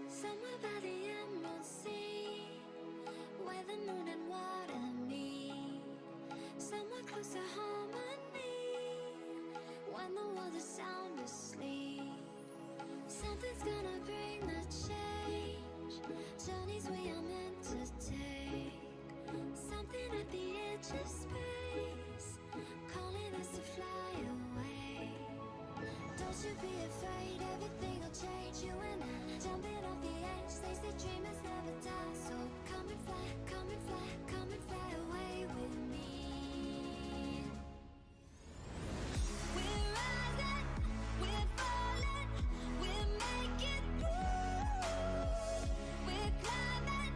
Somewhere by the emerald sea, where the moon and water meet. Somewhere close to harmony, when the world is sound asleep. Something's gonna bring the change, journeys we are meant to take. Something at the edge of space, calling us to fly away. Don't you be afraid, everything will change. You and I, jumping off the edge. They say dreamers never die, so come and fly, come and fly, come and fly away with me. We're rising, we're falling, we're making through. We're climbing,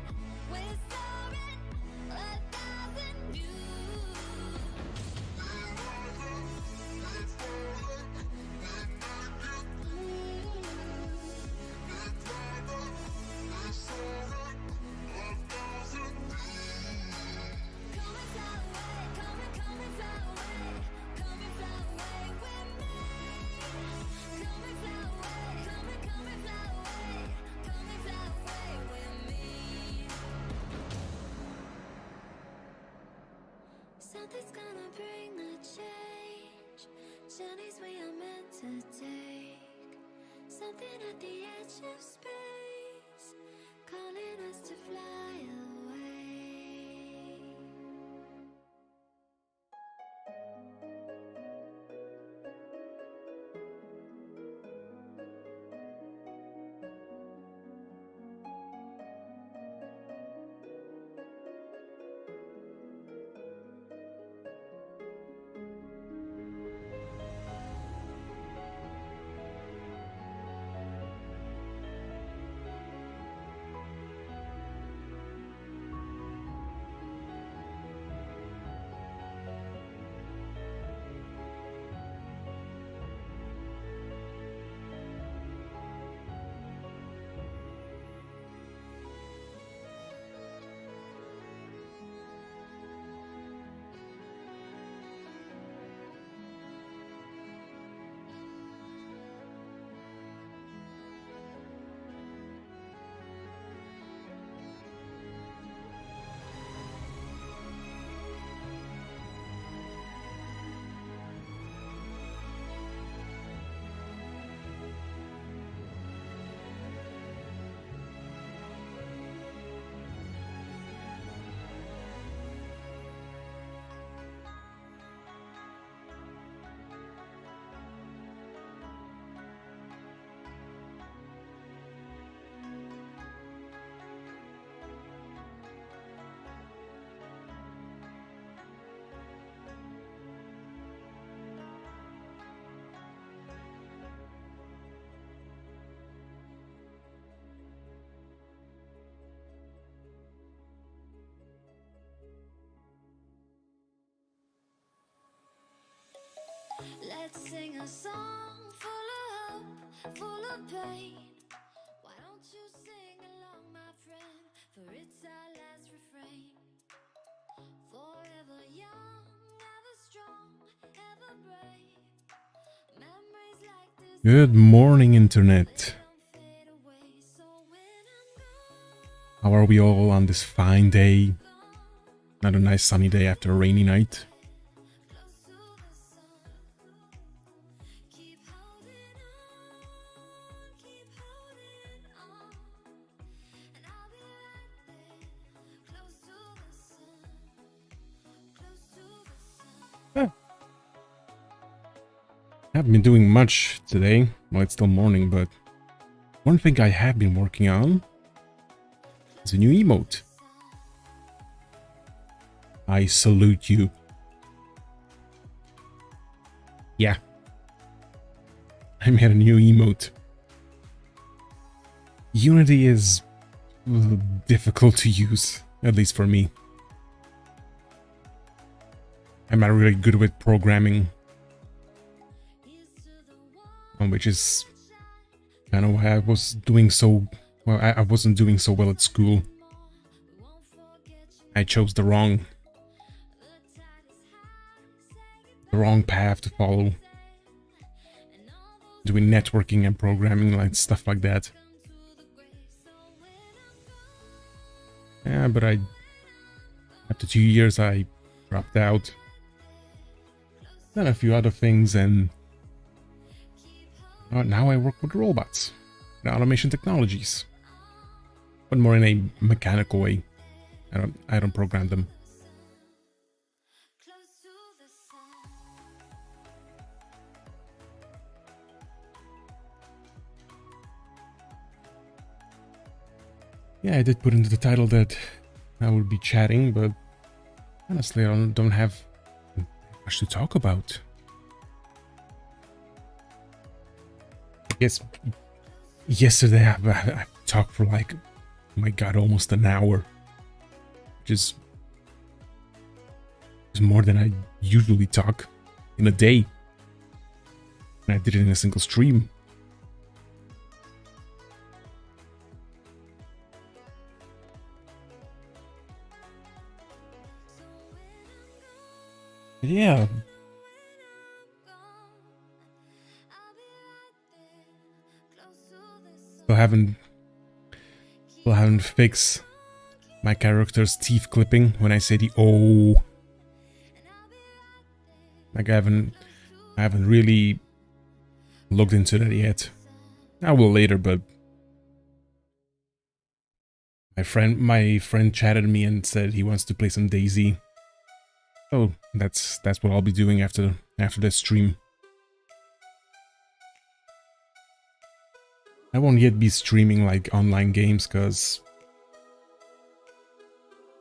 we're soaring, 1,000 views. We're rising, we're falling, we're making through. We're climbing, we're soaring, 1,000 views. Come and fly away, come and fly away, come and fly away with me. Come and fly away, come and fly away, come and fly away with me. Something's gonna bring the change, journeys we are meant to take. Something at the edge of space, calling us to fly away. Let's sing a song full of hope, full of pain. Why don't you sing along, my friend? For it's our last refrain. Forever young, ever strong, ever brave. Memories like this. Good morning, Internet. Don't fade away. So when I'm gone, How are we all on this fine day? Another nice sunny day after a rainy night. close to the sun, keep holding on, keep holding on, and I'll be right I haven't been doing much today. Well, it's still morning, but one thing I have been working on is a new emote. I salute you. Yeah. I made a new emote. Unity is difficult to use, at least for me. I'm not really good with programming, which is kind of why I was doing so well. I wasn't doing so well at school. I chose the wrong path to follow, doing networking and programming, like stuff like that. Yeah, but after 2 years I dropped out, done a few other things, and now I work with robots and automation technologies, but more in a mechanical way. I don't program them. Yeah, I did put into the title that I would be chatting, but honestly, I don't have much to talk about. Yes, yesterday I talked for like, oh my god, almost an hour, which is more than I usually talk in a day, and I did it in a single stream. Yeah. Still haven't fixed my character's teeth clipping when I say the oh. Like I haven't really looked into that yet. I will later, but my friend chatted me and said he wants to play some DayZ. So that's what I'll be doing after this stream. I won't yet be streaming like online games because,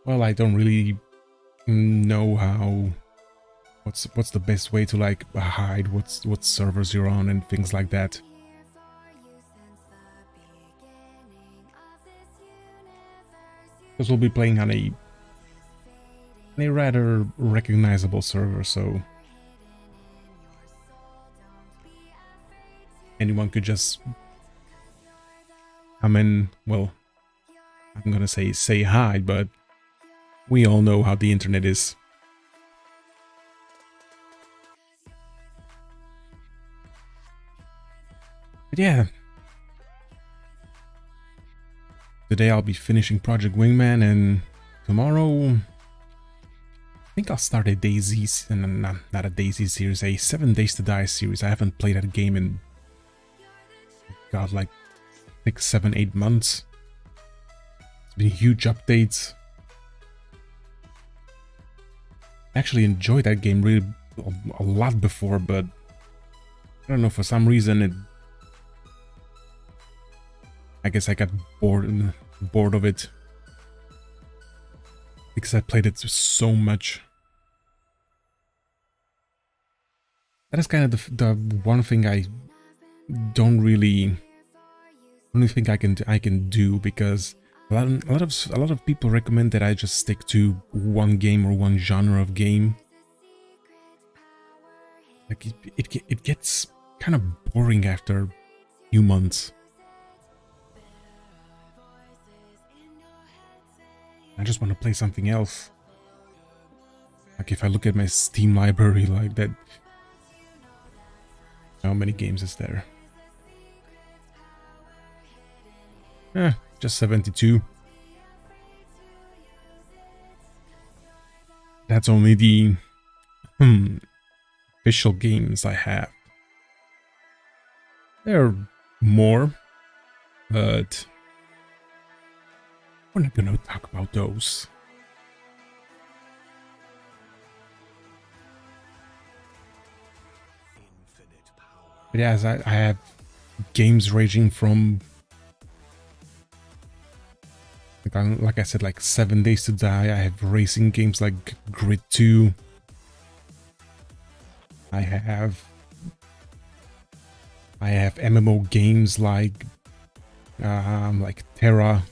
well, I don't really know what's the best way to like hide what servers you're on and things like that. Because we'll be playing on a rather recognizable server, so anyone could just come in. Well, I'm gonna say hi, but we all know how the internet is. But yeah, today I'll be finishing Project Wingman, and tomorrow I think I'll start a DayZ, and not a DayZ series, a 7 Days to Die series. I haven't played that game in, god, like 6, 7, 8 months. It's been huge updates. I actually enjoyed that game really a lot before, but I don't know, for some reason I guess I got bored of it because I played it so much. That is kind of the one thing I don't really think I can do, because a lot of people recommend that I just stick to one game or one genre of game. Like it gets kind of boring after a few months. I just want to play something else. Like if I look at my Steam library, like that, how many games is there? Just 72. That's only the official games I have. There are more, but we're not gonna talk about those. But yes, I have games ranging from, like I said, like 7 Days to Die. I have racing games like Grid 2. I have MMO games like Terra,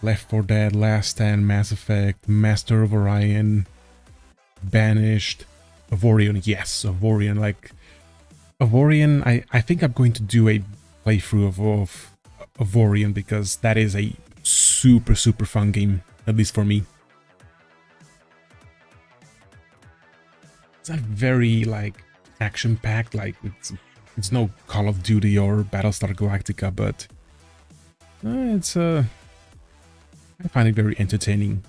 Left 4 Dead, Last Stand, Mass Effect, Master of Orion, Banished, Avorion. Yes, Avorion. Like Avorion, I think I'm going to do a playthrough of Avorion because that is a super fun game, at least for me. It's not very like action-packed, like it's no Call of Duty or Battlestar Galactica, but it's I find it very entertaining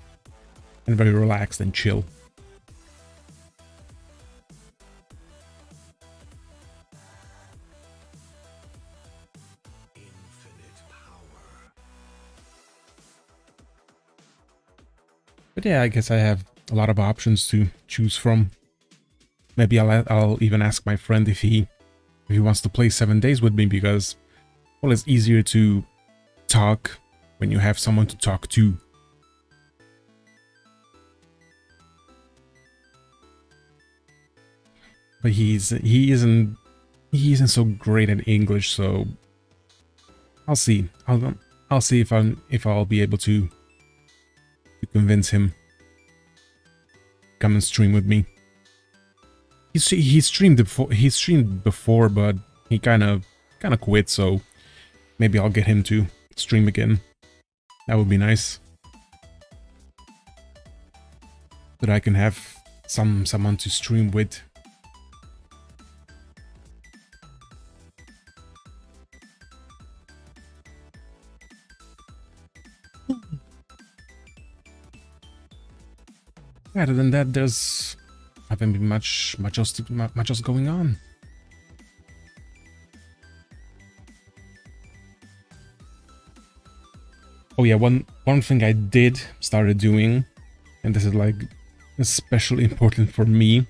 and very relaxed and chill. But yeah, I guess I have a lot of options to choose from. Maybe I'll even ask my friend if he wants to play 7 Days with me, because, well, it's easier to talk when you have someone to talk to. But he isn't so great at English, so I'll see. I'll see if I'll be able to convince him come and stream with me. He streamed before, but he kind of quit, so maybe I'll get him to stream again. That would be nice. That I can have someone to stream with. Other than that, there's haven't been much else going on. Oh yeah, one thing I did started doing, and this is like especially important for me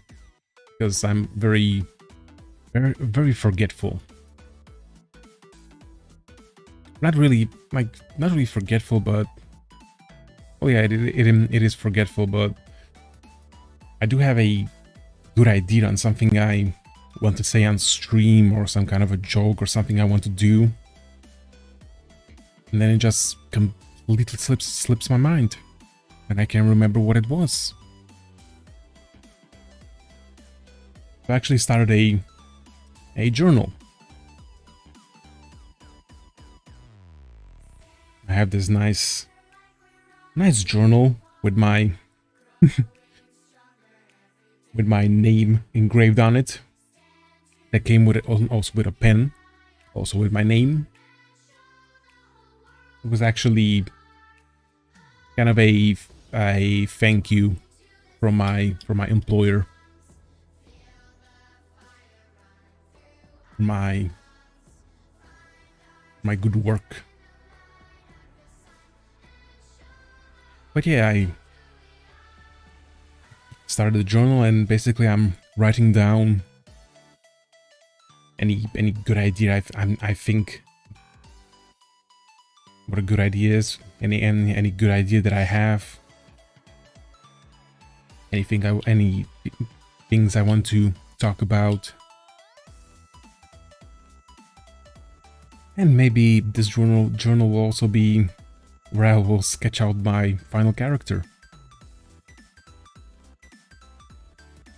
because I'm very forgetful. Not really forgetful, but oh yeah, it is forgetful, but I do have a good idea on something I want to say on stream, or some kind of a joke or something I want to do, and then it just completely slips my mind, and I can't remember what it was. I actually started a journal. I have this nice journal with my with my name engraved on it. That came with it, also with a pen, also with my name. It was actually kind of a thank you from my employer. My good work. But yeah, I started a journal, and basically I'm writing down any good idea I think, what a good idea is, any good idea that I have, any things I want to talk about. And maybe this journal will also be where I will sketch out my final character.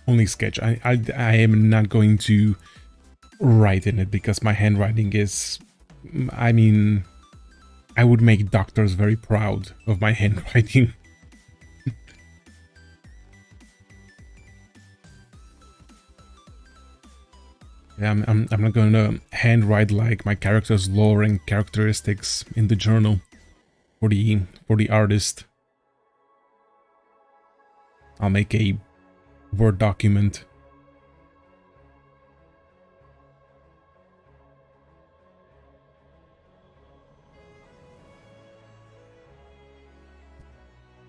Only sketch. I am not going to write in it, because my handwriting is, I mean, I would make doctors very proud of my handwriting. Yeah, I'm not gonna handwrite like my character's lore and characteristics in the journal for the artist. I'll make a Word document.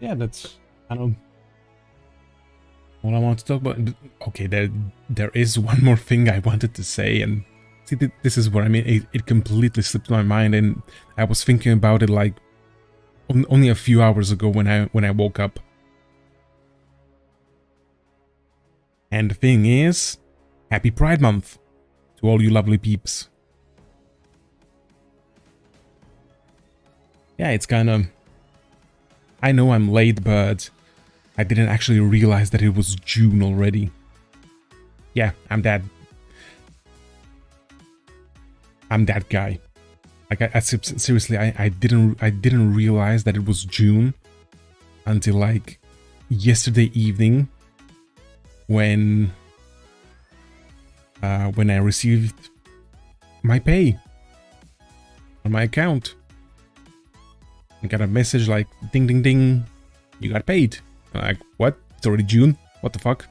Yeah, that's kind of all I want to talk about. Okay, there is one more thing I wanted to say, and see, this is what I mean. It completely slipped my mind, and I was thinking about it like only a few hours ago when I woke up. And the thing is, happy Pride Month to all you lovely peeps. Yeah, it's kind of... I know I'm late, but I didn't actually realize that it was June already. Yeah, I'm that guy. Like, seriously, I didn't realize that it was June until like yesterday evening when I received my pay on my account. I got a message like, ding ding ding, you got paid. I'm like, what? It's already June? What the fuck?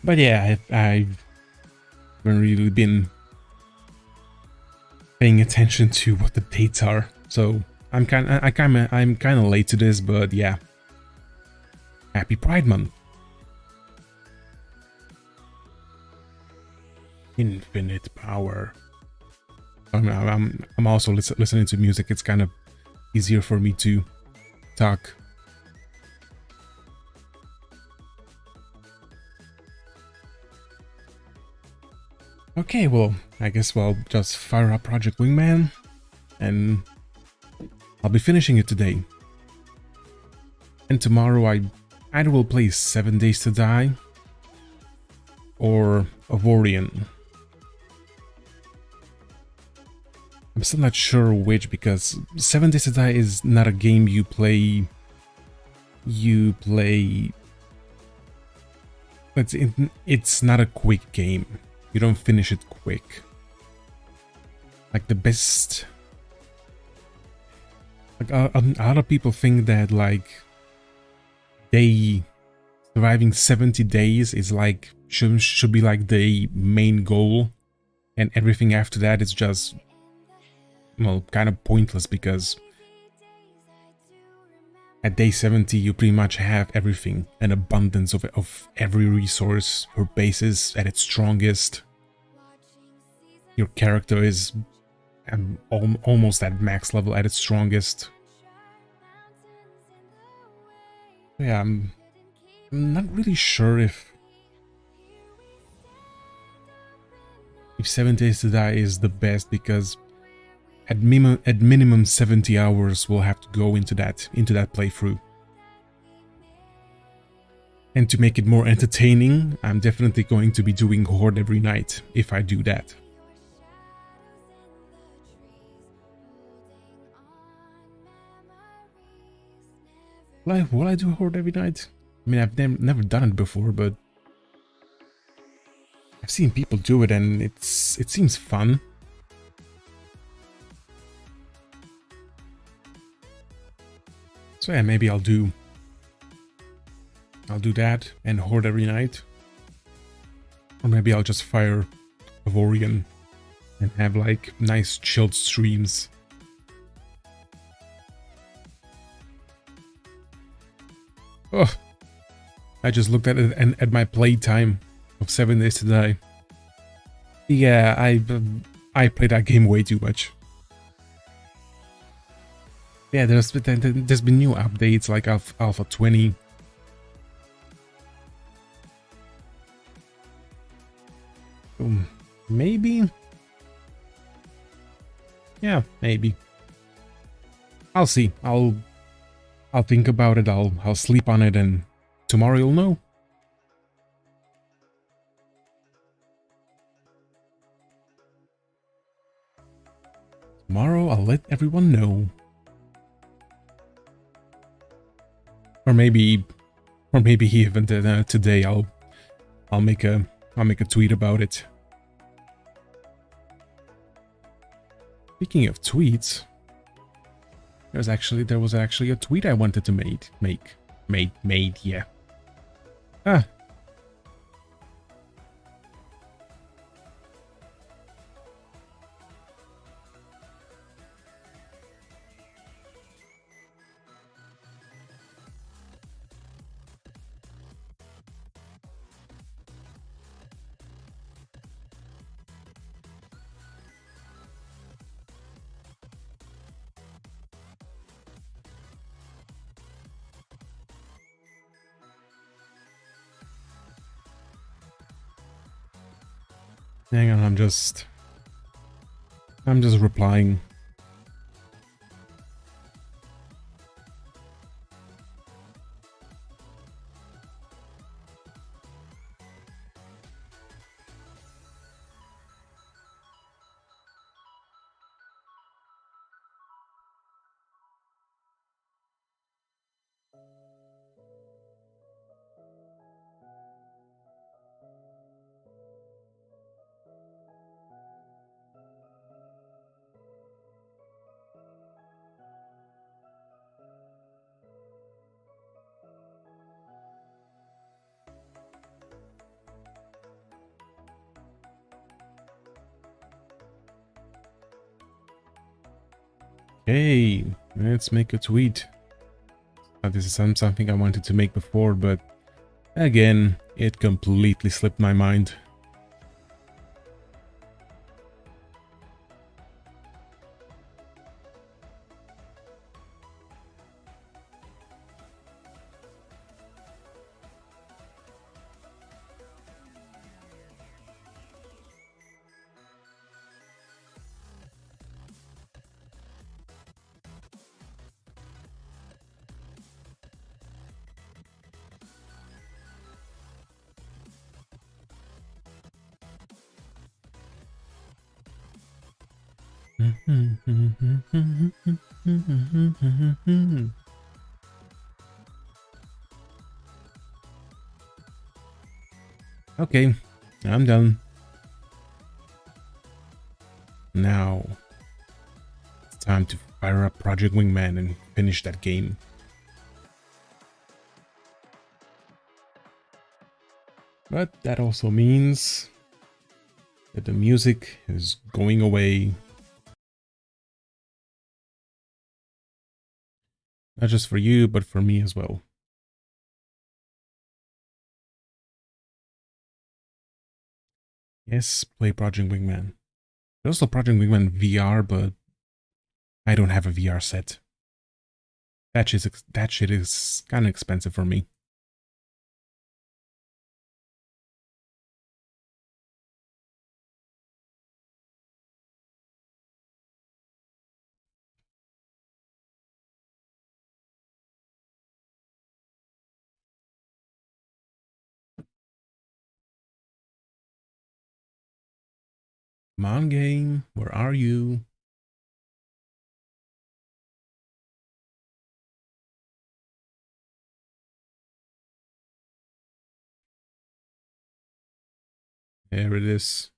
But yeah, I've haven't really been paying attention to what the dates are, so I'm kind of late to this, but yeah. Happy Pride Month. Infinite power. I'm also listening to music. It's kind of easier for me to talk. Okay, well, I guess I'll just fire up Project Wingman, and I'll be finishing it today. And tomorrow I either will play 7 Days to Die or Avorion. I'm still not sure which, because 7 Days to Die is not a game you play. It's not a quick game. You don't finish it quick. Like the best... Like a lot of people think that like surviving 70 days is like should be like the main goal, and everything after that is just, well, kind of pointless, because at day 70 you pretty much have everything, an abundance of every resource. Your base is at its strongest. Your character is almost at max level at its strongest. Yeah, I'm not really sure if 7 Days to Die is the best, because at minimum 70 hours will have to go into that playthrough. And to make it more entertaining, I'm definitely going to be doing Horde every night if I do that. Will I do Horde every night? I mean, I've never done it before, but I've seen people do it, and it seems fun. So yeah, maybe I'll do that and Horde every night. Or maybe I'll just fire Avorion and have like nice chilled streams. Oh, I just looked at it and at my playtime of 7 Days to Die. Yeah, I played that game way too much. Yeah, there's been new updates like Alpha 20. Maybe? Yeah, maybe. I'll see. I'll think about it. I'll sleep on it, and tomorrow you'll know. Tomorrow I'll let everyone know. Or maybe even today I'll make a tweet about it. Speaking of tweets, there was actually a tweet I wanted to make, yeah. Ah. Hang on, I'm just replying. Okay, let's make a tweet. This is something I wanted to make before, but again, it completely slipped my mind. Okay, I'm done. Now, it's time to fire up Project Wingman and finish that game. But that also means that the music is going away. Not just for you, but for me as well. Yes, play Project Wingman. There's also Project Wingman VR, but I don't have a VR set. That shit is kind of expensive for me. Come on, game. Where are you? There it is.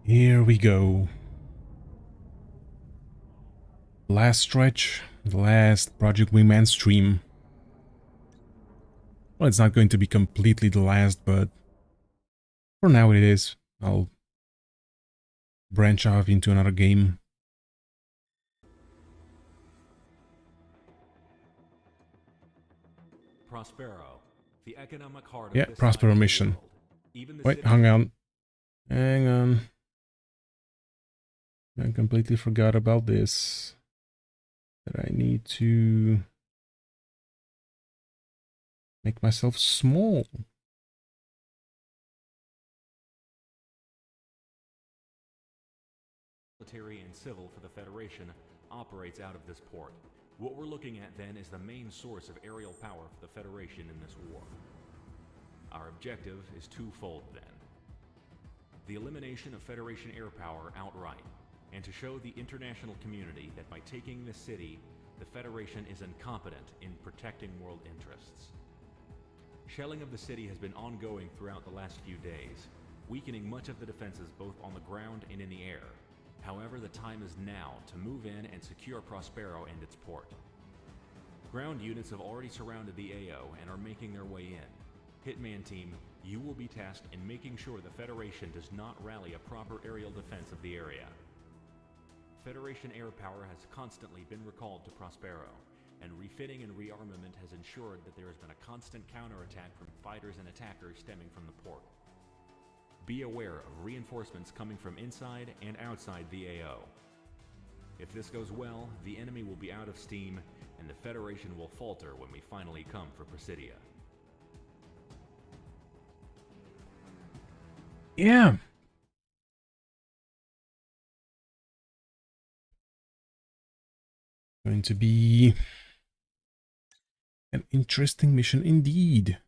Here we go. Last stretch, the last Project Wingman stream. Well, it's not going to be completely the last, but for now it is. I'll branch off into another game. Prospero, the economic heart Yeah, of this Prospero side of the mission. world. Even the Wait, city- hang on. Hang on. I completely forgot about this. That I need to make myself small. Military and civil for the Federation operates out of this port. What we're looking at then is the main source of aerial power for the Federation in this war. Our objective is twofold then. The elimination of Federation air power outright, and to show the international community that by taking this city, the Federation is incompetent in protecting world interests. Shelling of the city has been ongoing throughout the last few days, weakening much of the defenses both on the ground and in the air. However, the time is now to move in and secure Prospero and its port. Ground units have already surrounded the AO and are making their way in. Hitman team, you will be tasked in making sure the Federation does not rally a proper aerial defense of the area. Federation air power has constantly been recalled to Prospero, and refitting and rearmament has ensured that there has been a constant counterattack from fighters and attackers stemming from the port. Be aware of reinforcements coming from inside and outside the AO. If this goes well, the enemy will be out of steam, and the Federation will falter when we finally come for Presidia. Yeah. Going to be an interesting mission indeed.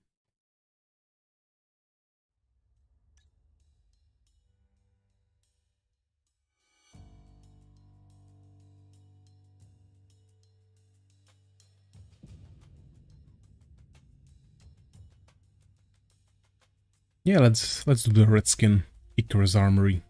Yeah, let's do the Redskin Icarus Armory.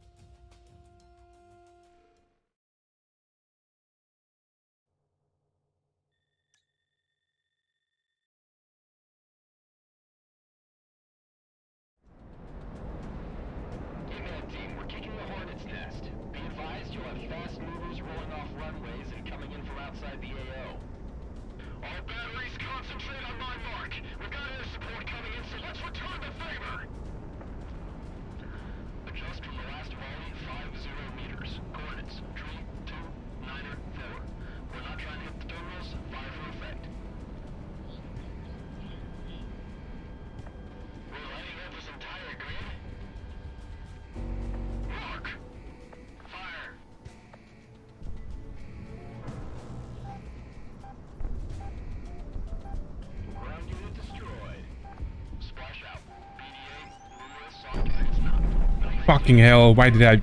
Fucking hell, why did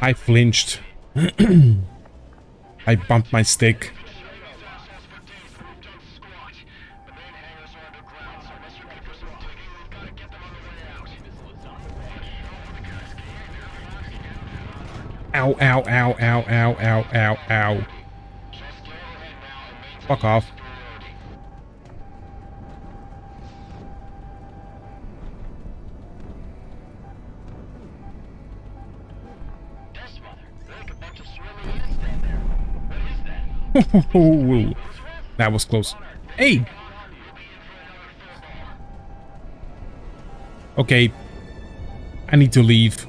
I flinched. I bumped my stick. Ow, ow, ow, ow, ow, ow, ow, ow. Fuck off. That was close. Hey! Okay. I need to leave.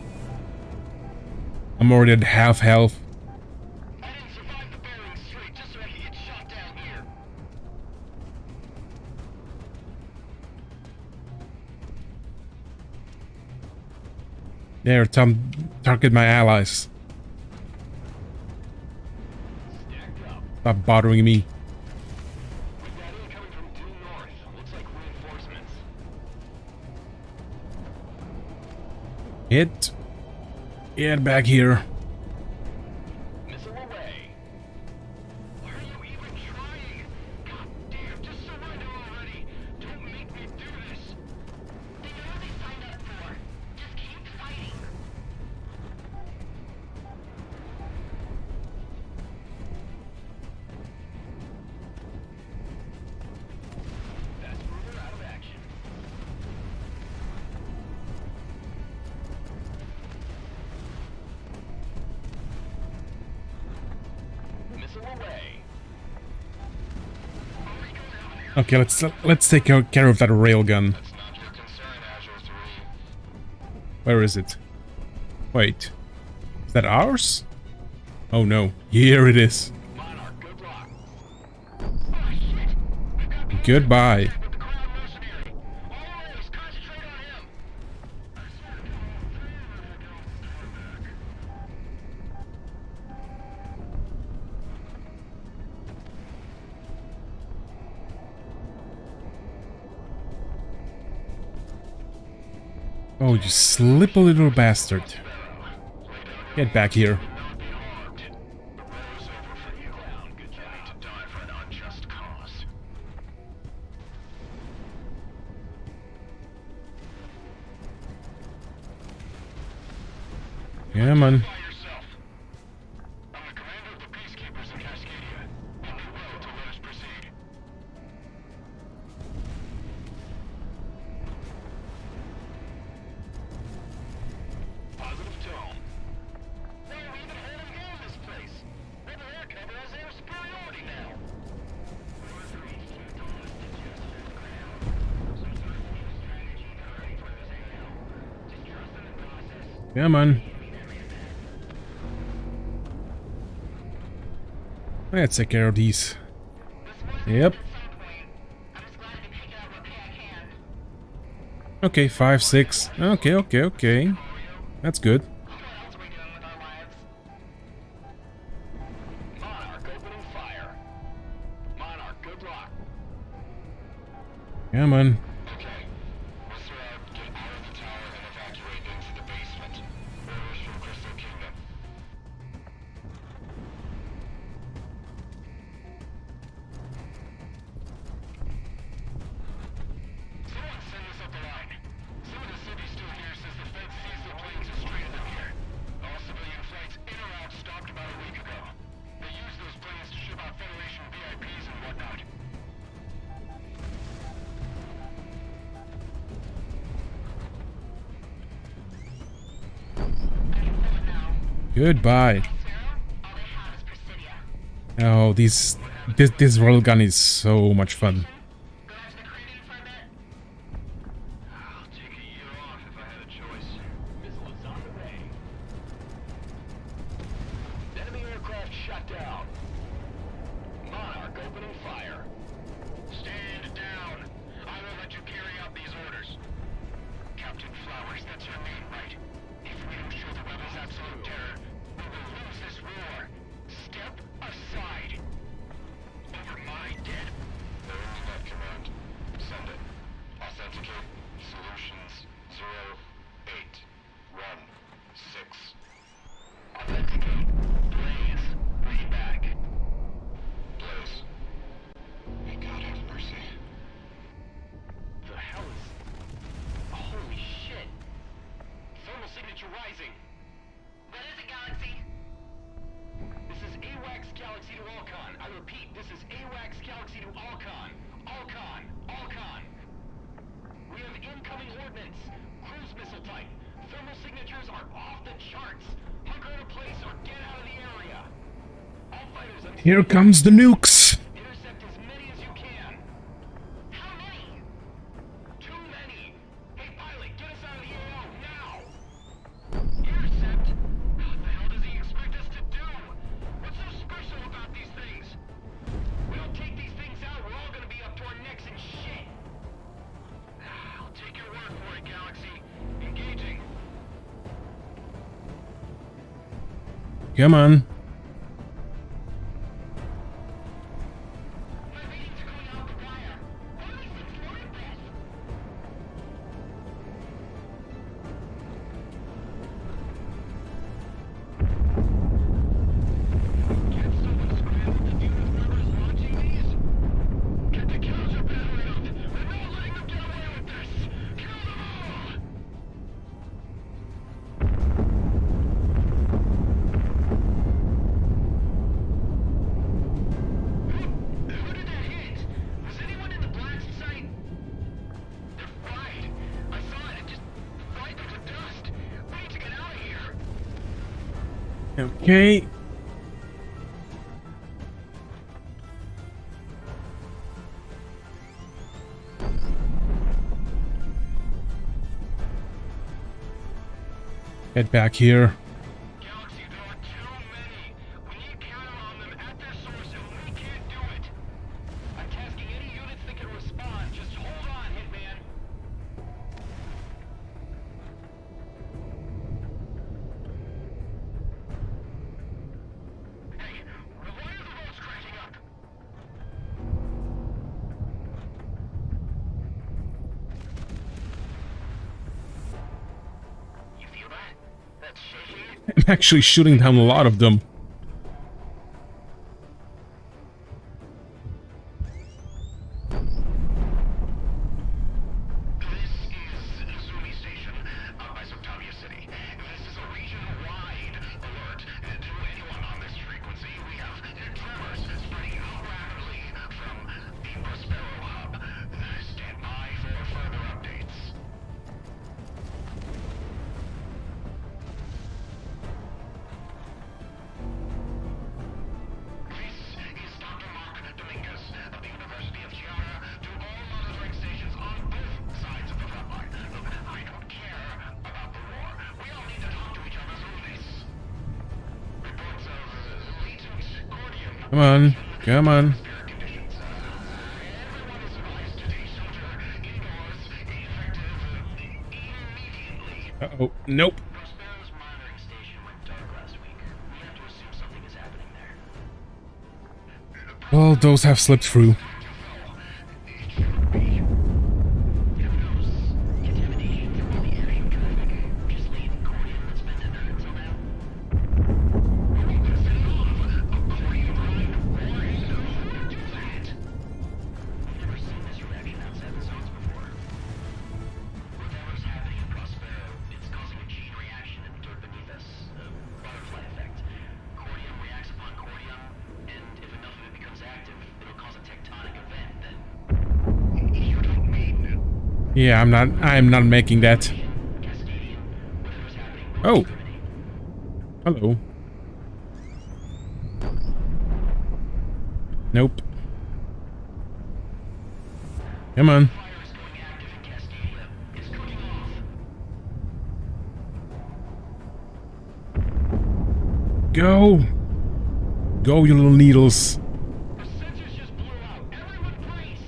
I'm already at half health. There, target my allies. Stop bothering me. Hit. Get back here. Missile away. Why are you even trying? God damn, just surrender already. Don't make me do this. They know what they signed up for. Just keep fighting. Fast mover out of action. Missile away. Okay, let's take care of that railgun. That's not your concern, Azure 3. Where is it? Wait. Is that ours? Oh no. Here it is. Monarch, good luck. Oh shit! We've got Goodbye. with the Crown mercenary. All rays, concentrate on him. I swear to God, don't turn back. Oh, you slip a little bastard. Get back here. Not be harmed. The war is over for you. Clown, good job. To die for an unjust cause. Yeah, man. By yourself. I'm the commander of the peacekeepers in Cascadia. You do well to let us proceed. Positive tone. Why are we even holding on this place? Rebel air cover has air superiority now. Come on. Let's take care of these. Yep. Okay, 5, 6. Okay, okay, okay. That's good. Monarch opening fire. Monarch, good luck. Come on. Okay. Mr. Out, get out of the tower and evacuate into the basement. Orders from Crystal Kingdom. Someone send us up the line. Some of the city still here says the Fed seized the planes and stranded them here. All civilian flights in or out stopped about a week ago. They used those planes to ship out Federation VIPs and whatnot. Goodbye. Oh, this railgun is so much fun. I'll take a year off if I had a choice. Missile is on the way. Enemy aircraft shot down. Monarch opening fire. Stand down. I will let you carry out these orders. Captain Flowers, that's your name, right? If we don't show the rebels absolute terror, we will lose this war. Step aside. Over my dead. They're in the net command. Send it. Authenticate. Solutions 0816. Authenticate. Blaze. Read back. Blaze. May God have mercy. The hell is... Holy shit! Thermal signature rising. What is it, Galaxy? This is AWACS Galaxy to Alcon. I repeat, this is AWACS Galaxy to Alcon. Alcon. Alcon. We have incoming ordnance. Cruise missile type. Thermal signatures are off the charts. Hunker in place or get out of the area. All fighters until... Here comes the nukes. Intercept as many as you can. How many? Too many. Hey, pilot, get us out of the AO now. Intercept? What the hell does he expect us to do? What's so special about these things? We don't take these things out, we're all gonna be up to our necks in shit. I'll take your word for it, Galaxy. Engaging. Come on. My readings are going out the wire. What do we think's wrong with this? Can't someone scramble to view whoever's launching these? Get the counter battery up! We're not letting them get away with this! Kill them all! Who did that hit? Was anyone in the blast site? They're fried. I saw it. It just fried them to dust. We need to get out of here. Okay. Get back here. Galaxy, there are too many. We need counter on them at their source, and we can't do it. I'm tasking any units that can respond. Just hold on, Hitman. Hey, why are the roads cracking up? You feel that? That's shaking. I'm actually shooting down a lot of them. This is Zumi Station, out by Soctavia City. This is a region-wide alert. To anyone on this frequency, we have tremors spreading out rapidly from the Prospero hub. Stand by for further updates. Come on, come on. Uh-oh, nope. Prospero's monitoring station went dark last week. We have to assume something is happening there. Well, those have slipped through. Who knows? Contamination from all the airship traffic. Just leave Cordian that's been in there until now. I've never seen this reaction outside the zones before. Whatever's happening in Prospero, it's causing a chain reaction in the dirt beneath us. A butterfly effect. Cordium reacts upon cordium, and if enough of it becomes active, it'll cause a tectonic event that... You don't mean... Yeah, I'm not making that. Cascadian. Whatever's happening will Oh. discriminate. Hello. Nope. Come on. Fire is going active in Cascadia. It's cooking off. Go. Go, you little needles. The sensors just blew out. Everyone brace!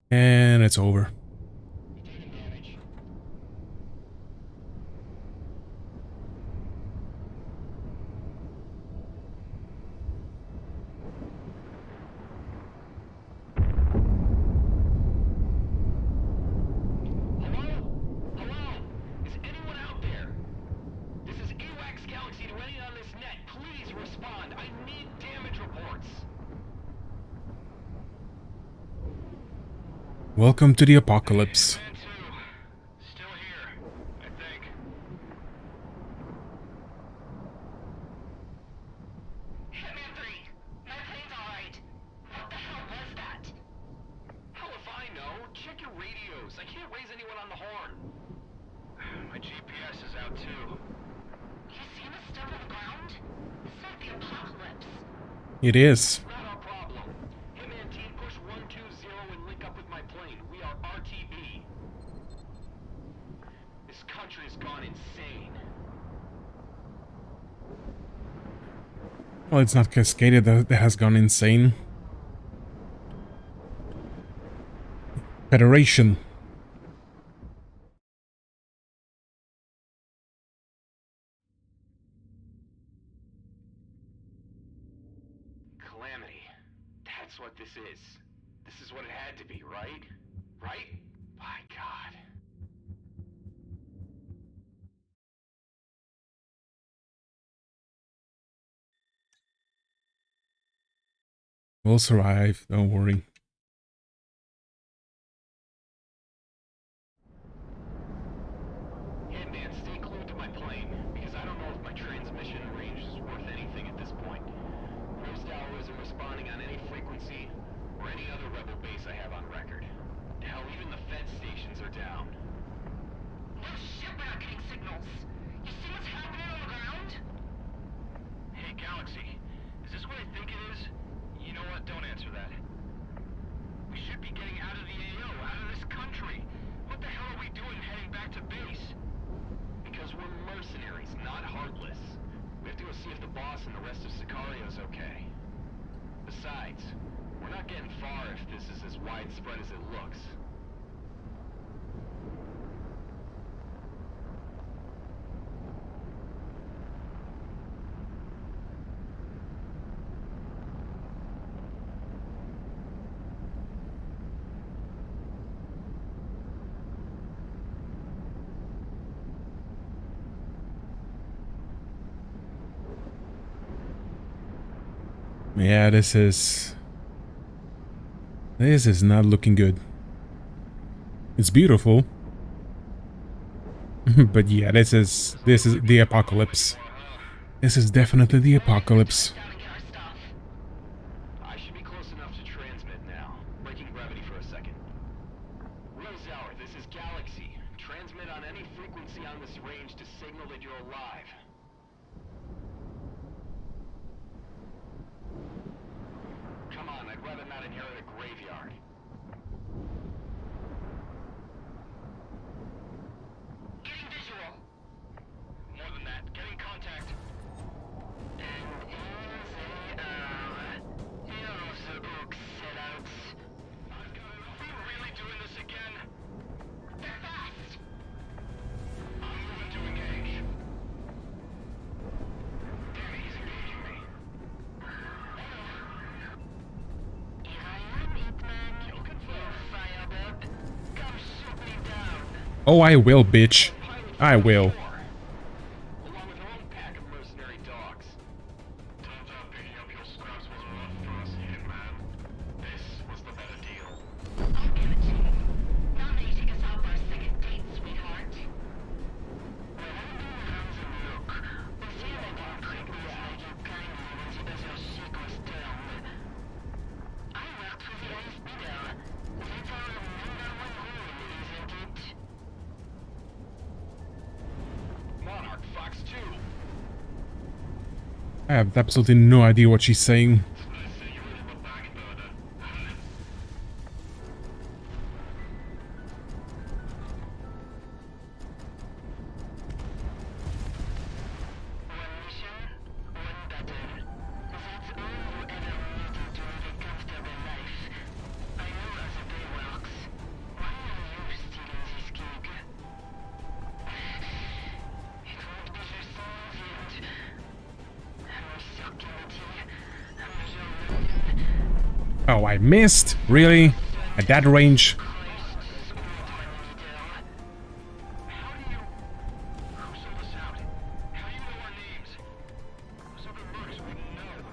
And it's over. Taking damage. Hello? Hello? Is anyone out there? This is AWACS Galaxy to anyone on this net. Please respond. I need damage reports. Welcome to the apocalypse. Man 2. Still here, I think. Hitman 3, my plane's alright. What the hell was that? Hell if I know. Check your radios. I can't raise anyone on the horn. My GPS is out too. You seen the stuff on the ground? It's like the apocalypse. It is. Not our problem. Hitman team, push 120 and link up with my plane. We are RTB. This country has gone insane. Well, it's not Cascadia that has gone insane. Federation. Calamity. That's what this is. This is what it had to be, right? Right? My God. We'll survive, don't worry. Hitman, stay glued to my plane, because I don't know if my transmission range is worth anything at this point. Rose Tower isn't responding on any frequency, or any other rebel base I have on record. Hell, even the Fed stations are down. No shit, we're not getting signals. You see what's happening on the ground? Hey, Galaxy, is this what I think it is? You know what? Don't answer that. We should be getting out of the AO, out of this country. What the hell are we doing heading back to base? Because we're mercenaries, not heartless. We have to go see if the boss and the rest of Sicario's okay. Besides, we're not getting far if this is as widespread as it looks. Yeah, this is not looking good. It's beautiful. But yeah, this is the apocalypse. This is definitely the apocalypse. Down and get our stuff. I should be close enough to transmit now. Breaking gravity for a second. Rose Hour, this is Galaxy. Transmit on any frequency on this range to signal that you're alive. Come on, I'd rather not inherit a graveyard. Getting visual. Oh, I will, bitch. I will. Along with her own pack of mercenary dogs. Turns out picking up your scraps was rough for us, man. This was the better deal. I'll give it to you. Now that you take us out for our second date, sweetheart. Look, You see that didn't creep me out like you kindly when you as your shit was down. I worked for the AFB there. That's our number one rule, isn't it? Monarch Fox 2. I have absolutely no idea what she's saying. One mission, one battle. That's all you ever needed to live a comfortable life. I know how the day works. Why are you stealing this gig? It won't be for Soviet. I'm circulating. Oh, I missed? Really? At that range? How do you... Who sold us out? How do you know our names? Some of the mercs wouldn't know.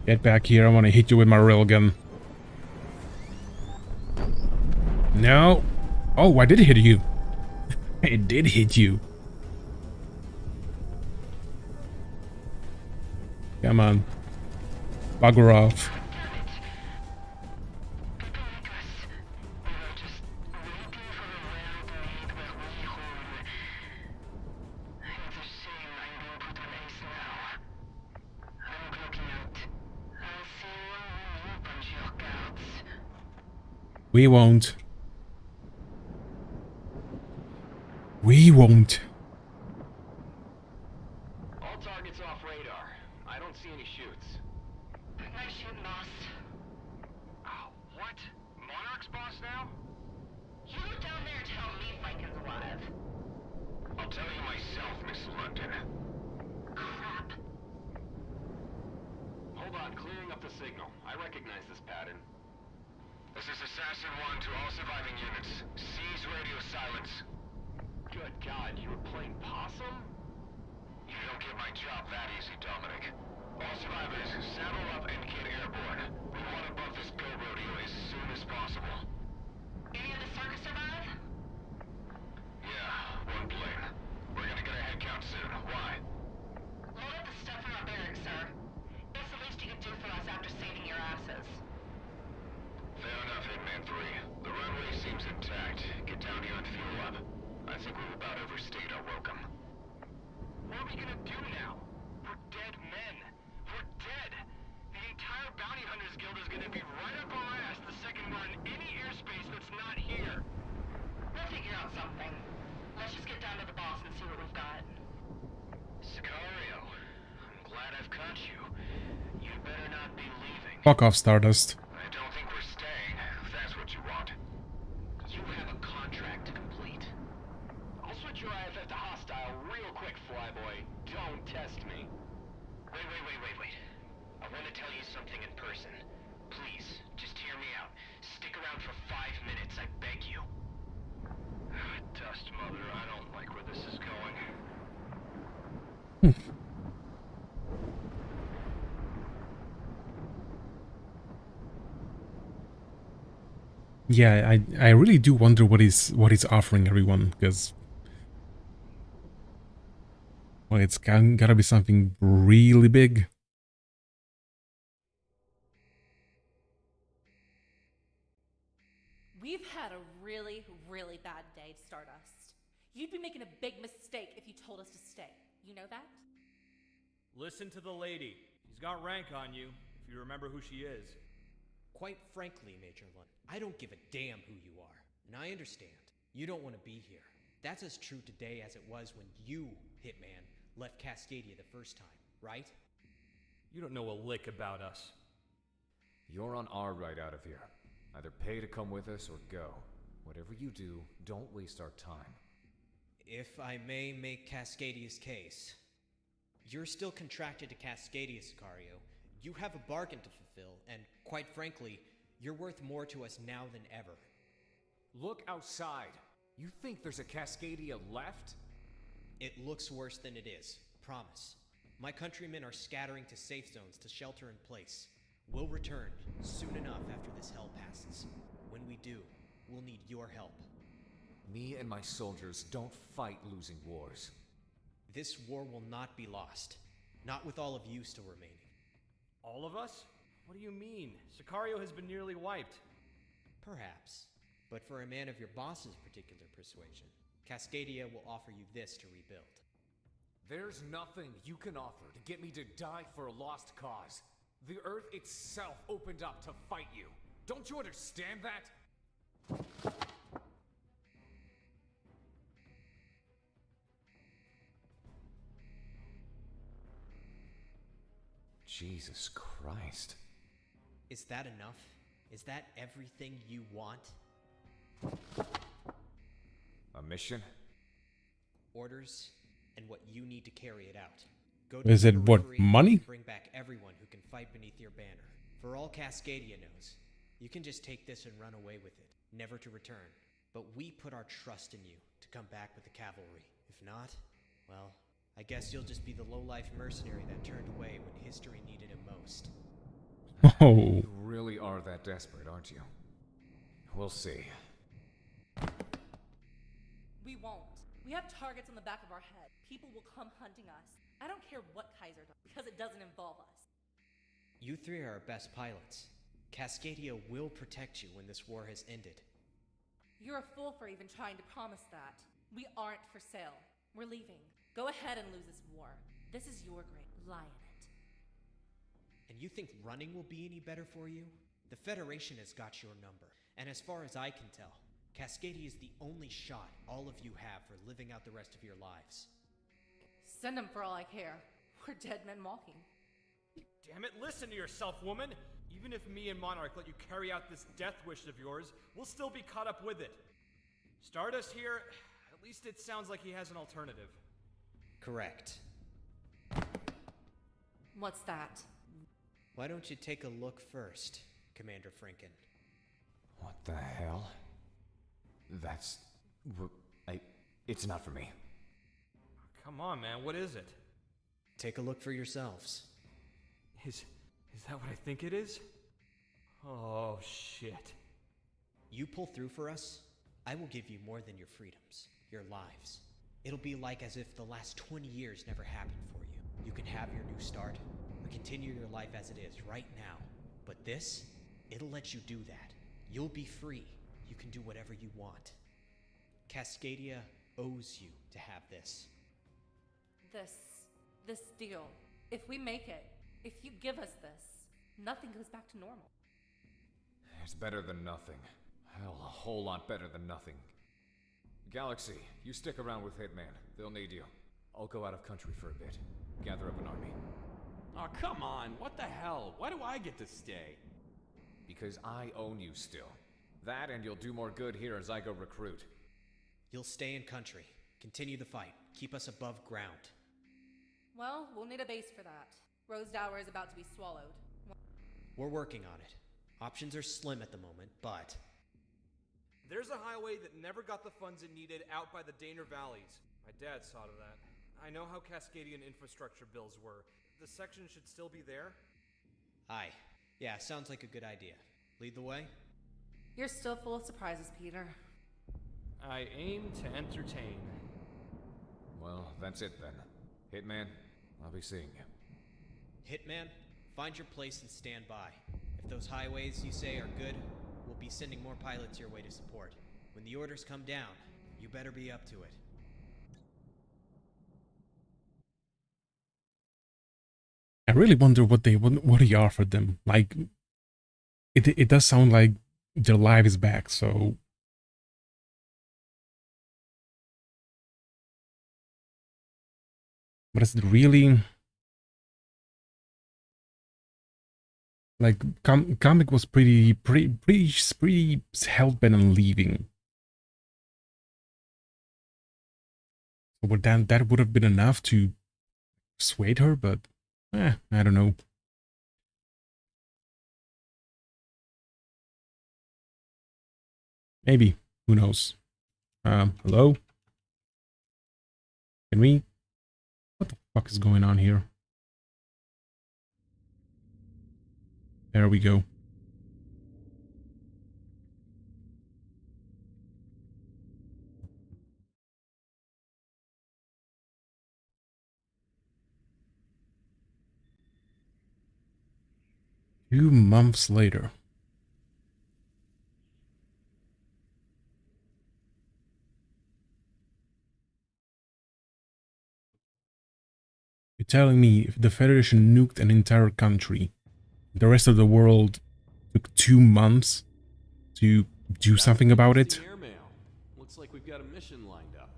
Get back here, I want to hit you with my railgun. No. Oh, I did hit you. I did hit you. Come on. Bugger off. We won't. We won't. All targets off radar. I don't see any shoots. Nice shooting, boss. Oh, what? Monarch's boss now? You look down there and tell me Viking's alive. I'll tell you myself, Miss London. Crap. Hold on, clearing up the signal. I recognize this pattern. This is Assassin 1 to all surviving units. Seize radio silence. Good God, you were playing possum? You don't get my job that easy, Dominic. All survivors, saddle up and get airborne. We want above this go rodeo as soon as possible. Any of the circus survive? Yeah, one plane. We're gonna get a head count soon. Why? Load up the stuff from our barracks, sir. It's the least you can do for us after saving your asses. Fair enough, Hitman 3. The runway seems intact. Get down here and fuel up. I think we've about overstayed our welcome. What are we gonna do now? We're dead men. We're dead. The entire Bounty Hunters Guild is gonna be right up our ass the second we're in any airspace that's not here. We'll figure out something. Let's just get down to the boss and see what we've got. Sicario, I'm glad I've caught you. You better not be leaving. Fuck off, Stardust. I don't think we're staying, if that's what you want. You have a contract to complete. I'll switch your IFF to hostile real quick, flyboy. Don't test me. Wait. I want to tell you something in person. Please, just hear me out. Stick around for 5 minutes, I beg you. Dust Mother, I don't like where this is going. Yeah, I really do wonder what he's offering everyone, because well, it's gotta be something really big. We've had a really, really bad day, Stardust. You'd be making a big mistake if you told us to stay. You know that? Listen to the lady. She's got rank on you, if you remember who she is. Quite frankly, Major Lund, I don't give a damn who you are. And I understand. You don't want to be here. That's as true today as it was when you, Hitman, left Cascadia the first time, right? You don't know a lick about us. You're on our ride out of here. Either pay to come with us or go. Whatever you do, don't waste our time. If I may make Cascadia's case, you're still contracted to Cascadia, Sicario. You have a bargain to fulfill, and quite frankly, you're worth more to us now than ever. Look outside. You think there's a Cascadia left? It looks worse than it is, promise. My countrymen are scattering to safe zones to shelter in place. We'll return soon enough after this hell passes. When we do, we'll need your help. Me and my soldiers don't fight losing wars. This war will not be lost. Not with all of you still remaining. All of us? What do you mean? Sicario has been nearly wiped. Perhaps. But for a man of your boss's particular persuasion, Cascadia will offer you this to rebuild. There's nothing you can offer to get me to die for a lost cause. The Earth itself opened up to fight you. Don't you understand that? Jesus Christ. Is that enough? Is that everything you want? A mission? Orders, and what you need to carry it out. Go Is the it what, periphery money? and bring back everyone who can fight beneath your banner. For all Cascadia knows, you can just take this and run away with it, never to return. But we put our trust in you to come back with the cavalry. If not, well, I guess you'll just be the low-life mercenary that turned away when history needed him most. Oh, You really are that desperate, aren't you? We'll see. We won't. We have targets on the back of our head. People will come hunting us. I don't care what Kaiser does, because it doesn't involve us. You three are our best pilots. Cascadia will protect you when this war has ended. You're a fool for even trying to promise that. We aren't for sale. We're leaving. Go ahead and lose this war. This is your great lie in it. And you think running will be any better for you? The Federation has got your number. And as far as I can tell, Cascadia is the only shot all of you have for living out the rest of your lives. Send them for all I care. We're dead men walking. Damn it, listen to yourself, woman! Even if me and Monarch let you carry out this death wish of yours, we'll still be caught up with it. Stardust here, at least it sounds like he has an alternative. Correct. What's that? Why don't you take a look first, Commander Franken? What the hell? That's... It's not for me. Come on, man, what is it? Take a look for yourselves. Is that what I think it is? Oh, shit. You pull through for us, I will give you more than your freedoms, your lives. It'll be like as if the last 20 years never happened for you. You can have your new start, or continue your life as it is right now. But this, it'll let you do that. You'll be free. You can do whatever you want. Cascadia owes you to have this. This deal. If we make it, if you give us this, nothing goes back to normal. It's better than nothing. Hell, a whole lot better than nothing. Galaxy, you stick around with Hitman. They'll need you. I'll go out of country for a bit. Gather up an army. Oh, come on. What the hell? Why do I get to stay? Because I own you still. That and you'll do more good here as I go recruit. You'll stay in country. Continue the fight. Keep us above ground. Well, we'll need a base for that. Rosedower is about to be swallowed. We're working on it. Options are slim at the moment, but... There's a highway that never got the funds it needed out by the Daner Valleys. My dad saw to that. I know how Cascadian infrastructure bills were. The section should still be there? Aye. Yeah, sounds like a good idea. Lead the way? You're still full of surprises, Peter. I aim to entertain. Well, that's it then. Hitman, I'll be seeing you. Hitman, find your place and stand by. If those highways you say are good, we'll be sending more pilots your way to support. When the orders come down, you better be up to it. I really wonder what they offered them. Like, it does sound like their life is back. So, but is it really like comic was pretty hell bent on leaving. So that would have been enough to persuade her, but I don't know. Maybe. Who knows? Hello? Can we... What the fuck is going on here? There we go. Two months later. You're telling me if the Federation nuked an entire country, the rest of the world took 2 months to do something about it? Airmail. Looks like we've got a mission lined up.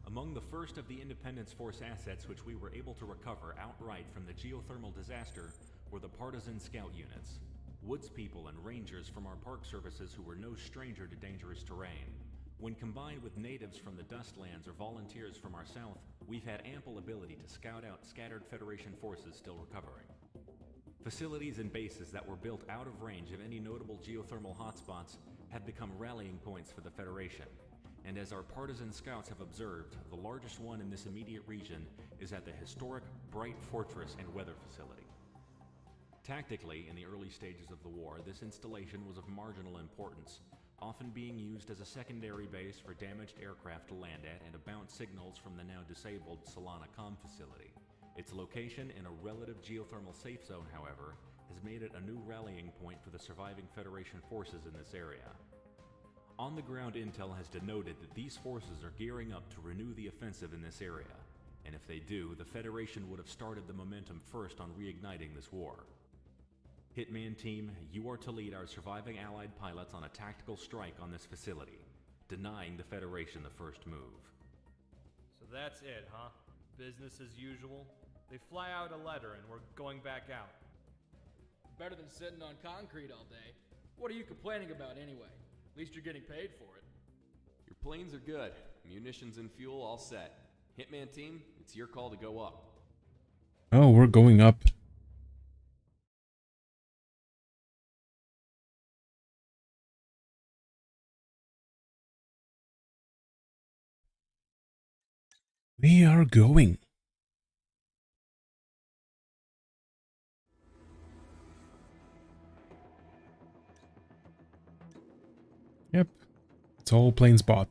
Among the first of the Independence Force assets which we were able to recover outright from the geothermal disaster were the partisan scout units. Woods people and rangers from our park services who were no stranger to dangerous terrain. When combined with natives from the Dustlands or volunteers from our south, we've had ample ability to scout out scattered Federation forces still recovering. Facilities and bases that were built out of range of any notable geothermal hotspots have become rallying points for the Federation. And as our partisan scouts have observed, the largest one in this immediate region is at the historic Bright Fortress and Weather Facility. Tactically, in the early stages of the war, this installation was of marginal importance, often being used as a secondary base for damaged aircraft to land at and to bounce signals from the now disabled Solana Com facility. Its location in a relative geothermal safe zone, however, has made it a new rallying point for the surviving Federation forces in this area. On-the-ground intel has denoted that these forces are gearing up to renew the offensive in this area, and if they do, the Federation would have started the momentum first on reigniting this war. Hitman Team, you are to lead our surviving Allied pilots on a tactical strike on this facility, denying the Federation the first move. So that's it, huh? Business as usual? They fly out a letter and we're going back out. Better than sitting on concrete all day. What are you complaining about anyway? At least you're getting paid for it. Your planes are good. Munitions and fuel all set. Hitman Team, it's your call to go up. Oh, we're going up. We are going. Yep, it's all planes bought.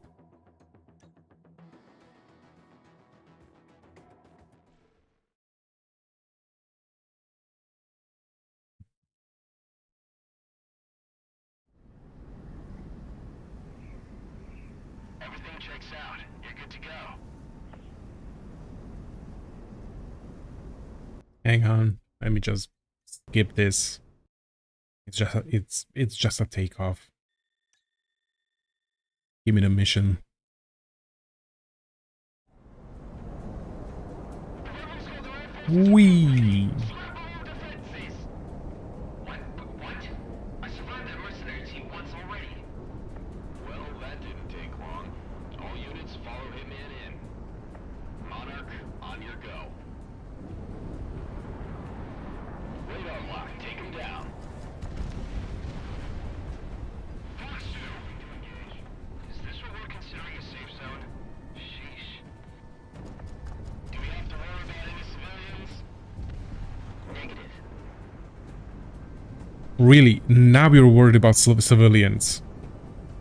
Everything checks out. You're good to go. Hang on, let me just skip this. It's just a takeoff. Give me the mission. Whee! What? I survived that mercenary team once already. Well, that didn't take long. All units follow Hitman in. Monarch, on your go. Radar lock, take him down. Fox 2. Is this what we're considering a safe zone? Sheesh. Do we have to worry about any civilians? Negative. Really, now you're worried about civilians.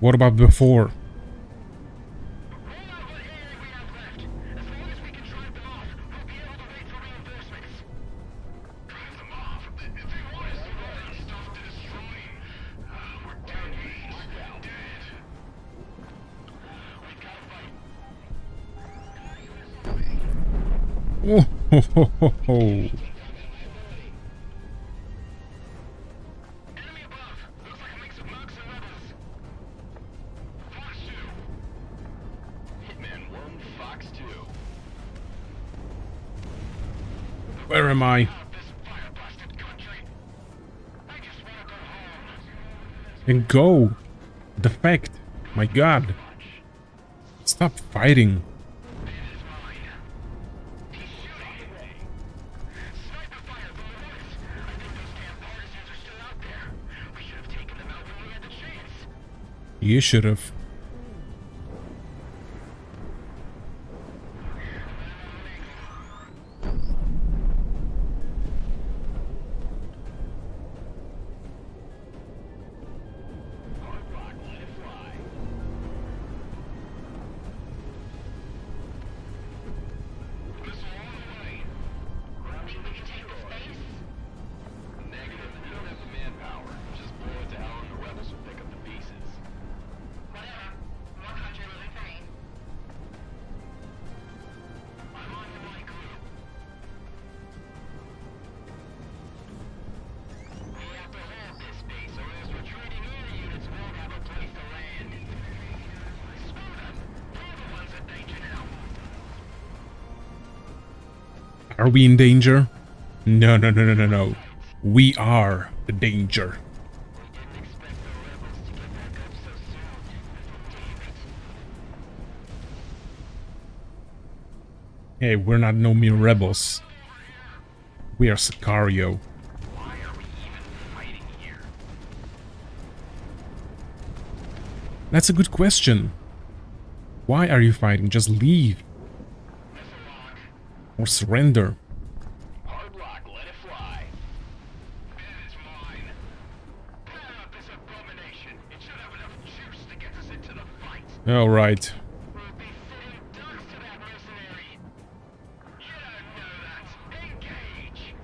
What about before? Roll out what area we have left. As long as we can drive them off, we'll be able to wait for reinforcements. Drive them off? If they want us to run stuff to destroy, we're dead. Dead. We've got to fight. Oh, ho, ho, ho, ho. Enemy above. Looks like a mix of mercs and rebels. Fox 2. Hitman 1, Fox 2. Where am I? Out of this fire-blasted country. I just want to go home. And go. Defect. My god. Stop fighting. You should have. Are we in danger? No, no, no, no, no, no. We are the danger. Hey, we're not no mere rebels. We are Sicario. Why are we even fighting here? That's a good question. Why are you fighting? Just leave. Or surrender. Hard lock, let it fly. It is mine. Pair up this abomination. It should have enough juice to get us into the fight. Alright. We'll be sitting ducks to that mercenary. You don't know that. Engage!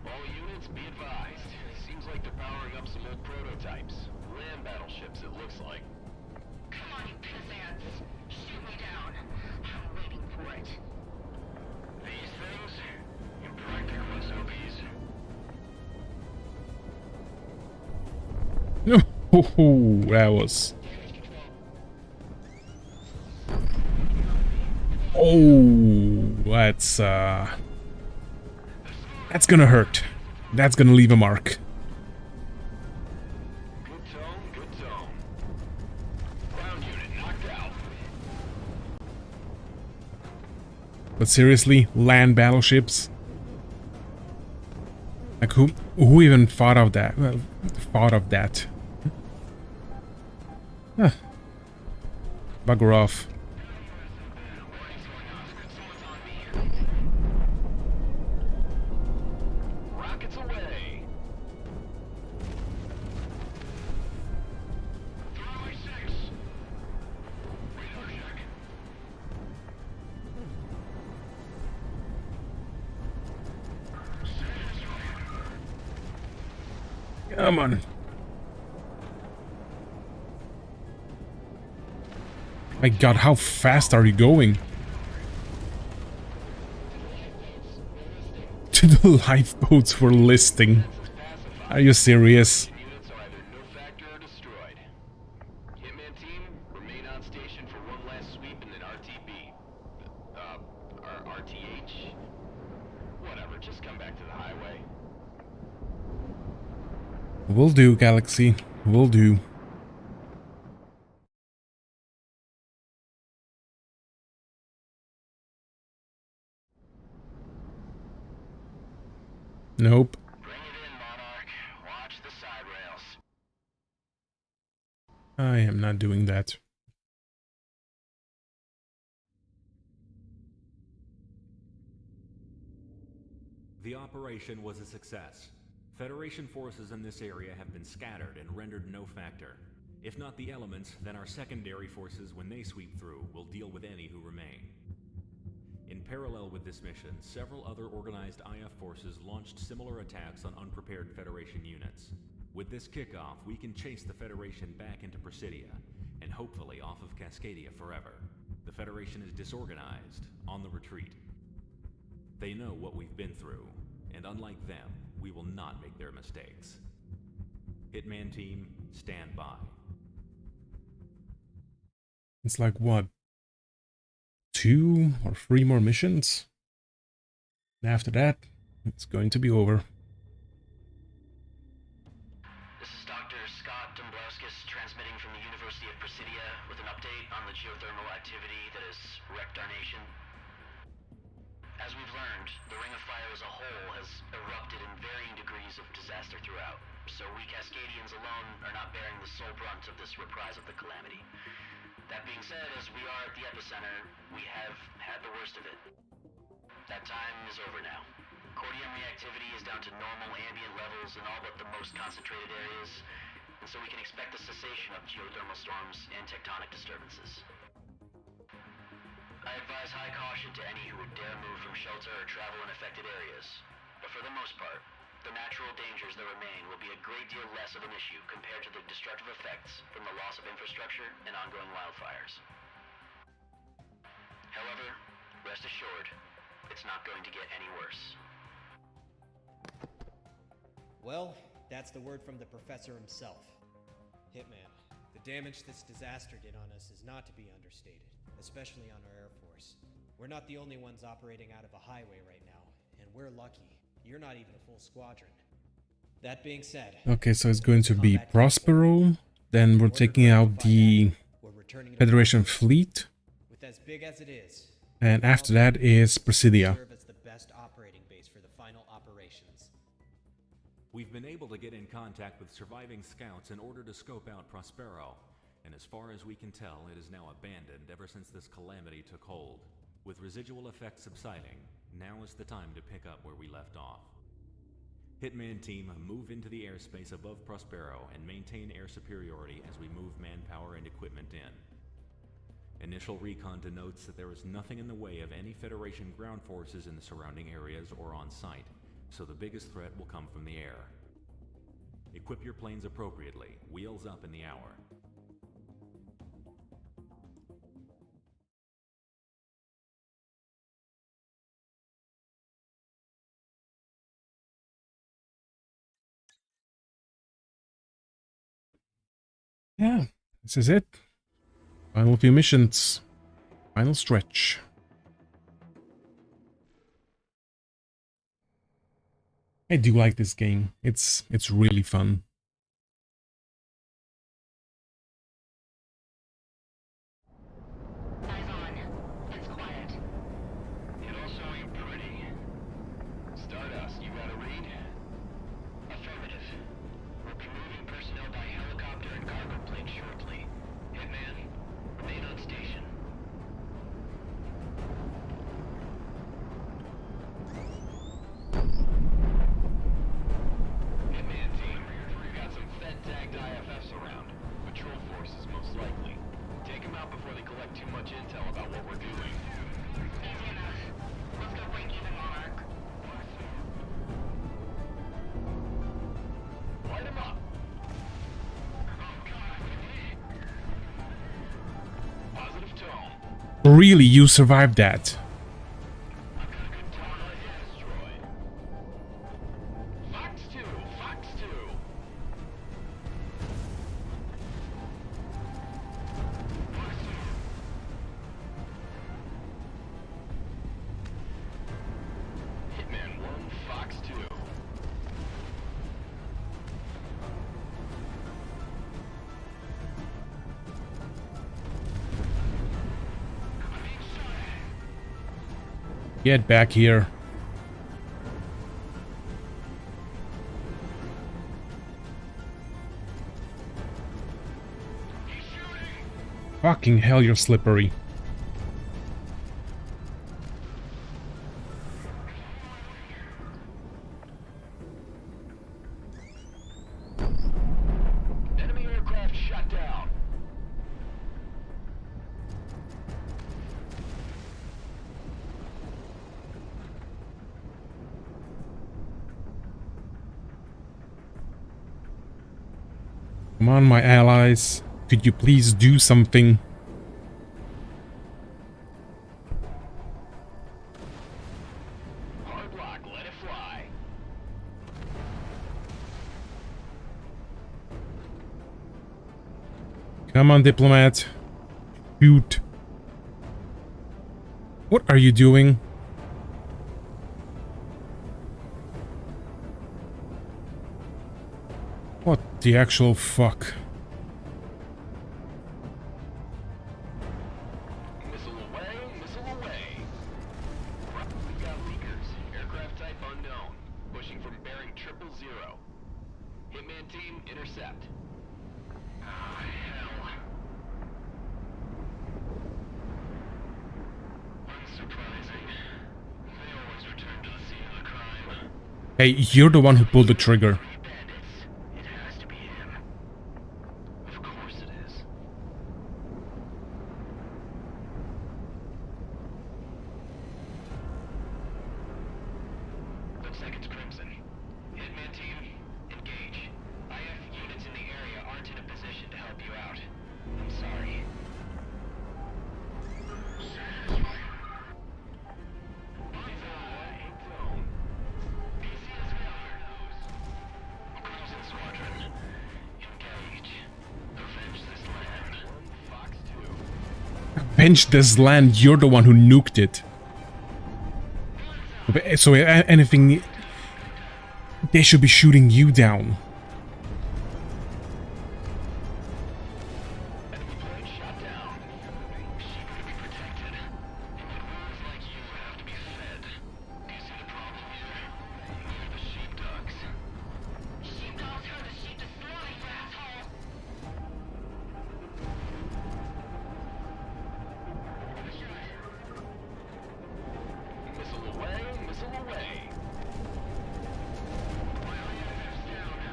All units, be advised. Seems like they're powering up some old prototypes. Land battleships, it looks like. Come on, you pissants. Shoot me down. I'm waiting for it. These things, impractical SOBs. No, that was. Oh, that's gonna hurt. That's gonna leave a mark. Good tone, good tone. Ground unit knocked out. But seriously, land battleships? Like who even thought of that? Well, thought of that? Huh. Bugger off. Rockets away. 306. Radar check. Come on. My god, how fast are you going? The lifeboats were listing. Are you serious? Units are either no factor or destroyed. Hitman team, remain on station for one last sweep and then RTB. RTH? Whatever, just come back to the highway. Will do, Galaxy. Will do. Nope. Bring it in, Monarch. Watch the side rails. I am not doing that. The operation was a success. Federation forces in this area have been scattered and rendered no factor. If not the elements, then our secondary forces, when they sweep through, will deal with any who remain. In parallel with this mission, several other organized IF forces launched similar attacks on unprepared Federation units. With this kickoff, we can chase the Federation back into Presidia, and hopefully off of Cascadia forever. The Federation is disorganized, on the retreat. They know what we've been through, and unlike them, we will not make their mistakes. Hitman team, stand by. It's like what? 2 or 3 more missions? And after that, it's going to be over. This is Dr. Scott Dombrowskis transmitting from the University of Presidia with an update on the geothermal activity that has wrecked our nation. As we've learned, the Ring of Fire as a whole has erupted in varying degrees of disaster throughout. so we Cascadians alone are not bearing the sole brunt of this reprise of the calamity. That being said, as we are at the epicenter, we have had the worst of it. That time is over now. Cordium reactivity is down to normal ambient levels in all but the most concentrated areas, and so we can expect the cessation of geothermal storms and tectonic disturbances. I advise high caution to any who would dare move from shelter or travel in affected areas, but for the most part, the natural dangers that remain will be a great deal less of an issue compared to the destructive effects from the loss of infrastructure and ongoing wildfires. However, rest assured, it's not going to get any worse. Well, that's the word from the professor himself. Hitman, the damage this disaster did on us is not to be understated, especially on our Air Force. We're not the only ones operating out of a highway right now, and we're lucky. You're not even a full squadron. That being said... Okay, so it's going to be Prospero, then we're taking out the Federation fleet, with as big as it is, and after that is Presidia. serve as the best operating base for the final operations. We've been able to get in contact with surviving scouts in order to scope out Prospero, and as far as we can tell, it is now abandoned ever since this calamity took hold. With residual effects subsiding, now is the time to pick up where we left off. Hitman team, move into the airspace above Prospero and maintain air superiority as we move manpower and equipment in. Initial recon denotes that there is nothing in the way of any Federation ground forces in the surrounding areas or on site, so the biggest threat will come from the air. Equip your planes appropriately, wheels up in the hour. Yeah, this is it. Final few missions. Final stretch. I do like this game. It's really fun. Eyes on. It's quiet. It also ain't pretty. Stardust, you got a read? Affirmative. We'll be moving personnel by helicopter and cargo plane shortly. Hitman, remain on station. Hitman team, we got some Fed-tagged IFFs around. Patrol forces, most likely. Take them out before they collect too much intel about what we're doing. Easy enough. Let's go break even, Monarch. Light them up! Positive tone. Really, you survived that. I've got a good tone on asteroid. Fox 2, Fox 2. Fox 2. Hitman 1, Fox 2. I'm being shot at. Get back here. He's shooting! Fucking hell, you're slippery. Enemy aircraft shot down. Come on, my allies. Could you please do something? Hard lock, let it fly. Come on, diplomat. Shoot. What are you doing? What the actual fuck? Missile away, missile away. We've got leakers. Aircraft type unknown. Pushing from bearing 000. Hitman intercept. Unsurprising. They always return to the scene of the crime. Hey, you're the one who pulled the trigger. Bandits. It has to be him. Of course it is. Looks like it's Crimson. Hitman team, engage. IF units in the area aren't in a position to help you out. I'm sorry. Crimson Squadron, engage. Avenge this land. Fox 2. Avenge this land, you're the one who nuked it. So anything... They should be shooting you down. Enemy plane shot down. Sheep are to be protected. And wolves like you have to be fed. Do you see the problem here? You're the sheepdogs. Sheepdogs heard the sheep destroy, you asshole! Missile away, missile away.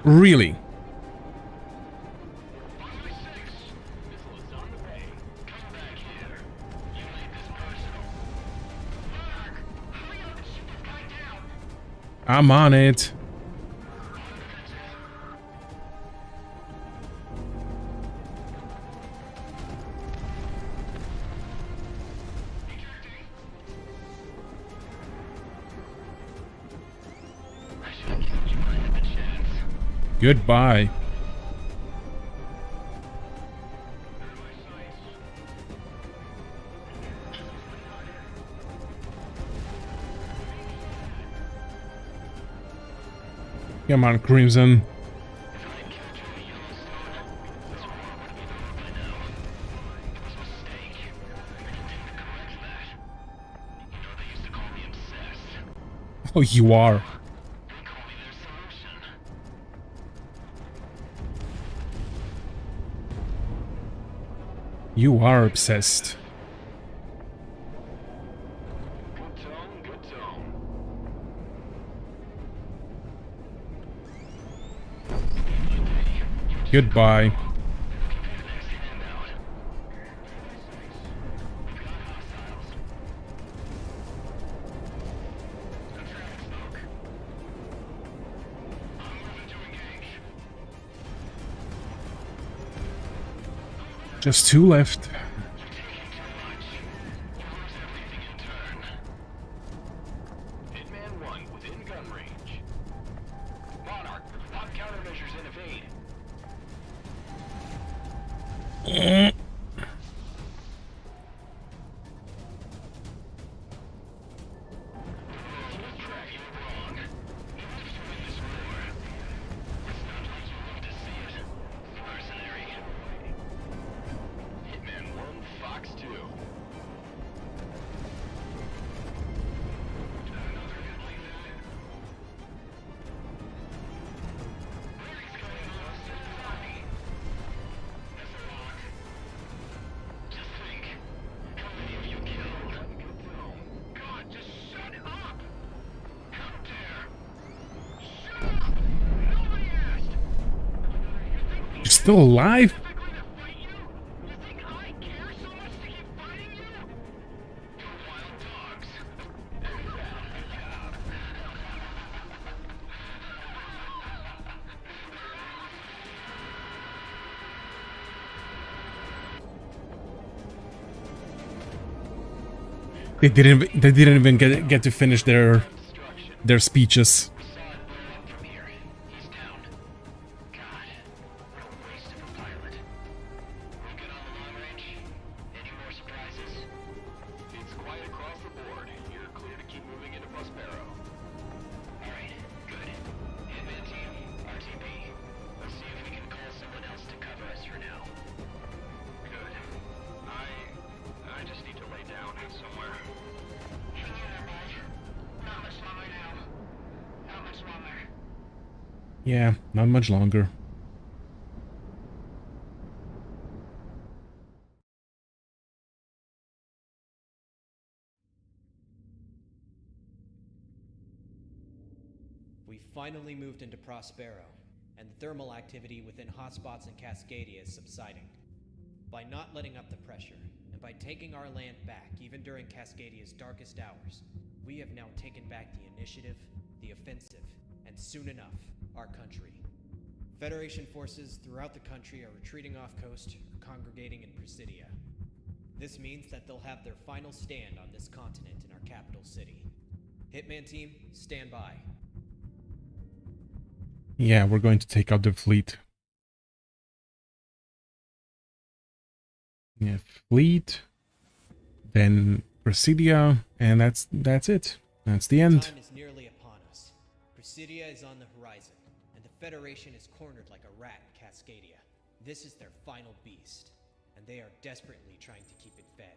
Really? Missile is on the way. Come back here. You made this personal. Monarch, hurry up and shoot this guy down! I'm on it. I should have killed you when I had the chance. Goodbye. Come on, Crimson. If I had killed you in Yellowstone, this war would have been over by now. It was a mistake. I intend to correct that. You know, they used to call me obsessed. Oh, you are. They call me their solution. You are obsessed. Good tone, good tone. Goodbye. Next handout. We've got hostiles. Some traffic smoke. I'm moving to engage. Just two left. You're taking too much. You lose everything in turn. Hitman 1 within gun range. Monarch, lock countermeasures and evade. Track, you're wrong. Even if you win this war, it's not like you live to see it. Mercenary. Hitman 1, Fox 2. Another good like that. Where's going on? Sorry. That's a lock. Just think. How many of you killed? God, just shut up! How dare! Shut up! Nobody asked! You think we You're still alive? specifically to fight you? You think I care so much to keep fighting you? You're wild dogs. They didn't even get to finish their speeches. We saw it blow up from here. He's down. God, what a waste of a pilot. We good on the long range? Any more surprises? It's quiet across the board. You're clear to keep moving into Prospero. Alright, good. Hitman team, RTB. Let's see if we can call someone else to cover us for now. Good. I just need to lay down somewhere. Hang in there, bud. Not much longer now. Not much longer. Yeah, not much longer. finally moved into Prospero, and the thermal activity within hotspots in Cascadia is subsiding. By not letting up the pressure, and by taking our land back even during Cascadia's darkest hours, we have now taken back the initiative, the offensive, and soon enough, our country. Federation forces throughout the country are retreating off coast or congregating in Presidia. This means that they'll have their final stand on this continent in our capital city. Hitman team, stand by. Yeah, we're going to take out the fleet. Yeah, fleet, then Presidia, and that's it. That's the end. Time is nearly upon us. Presidia is on the horizon, and the Federation is cornered like a rat in Cascadia. This is their final beast, and they are desperately trying to keep it fed.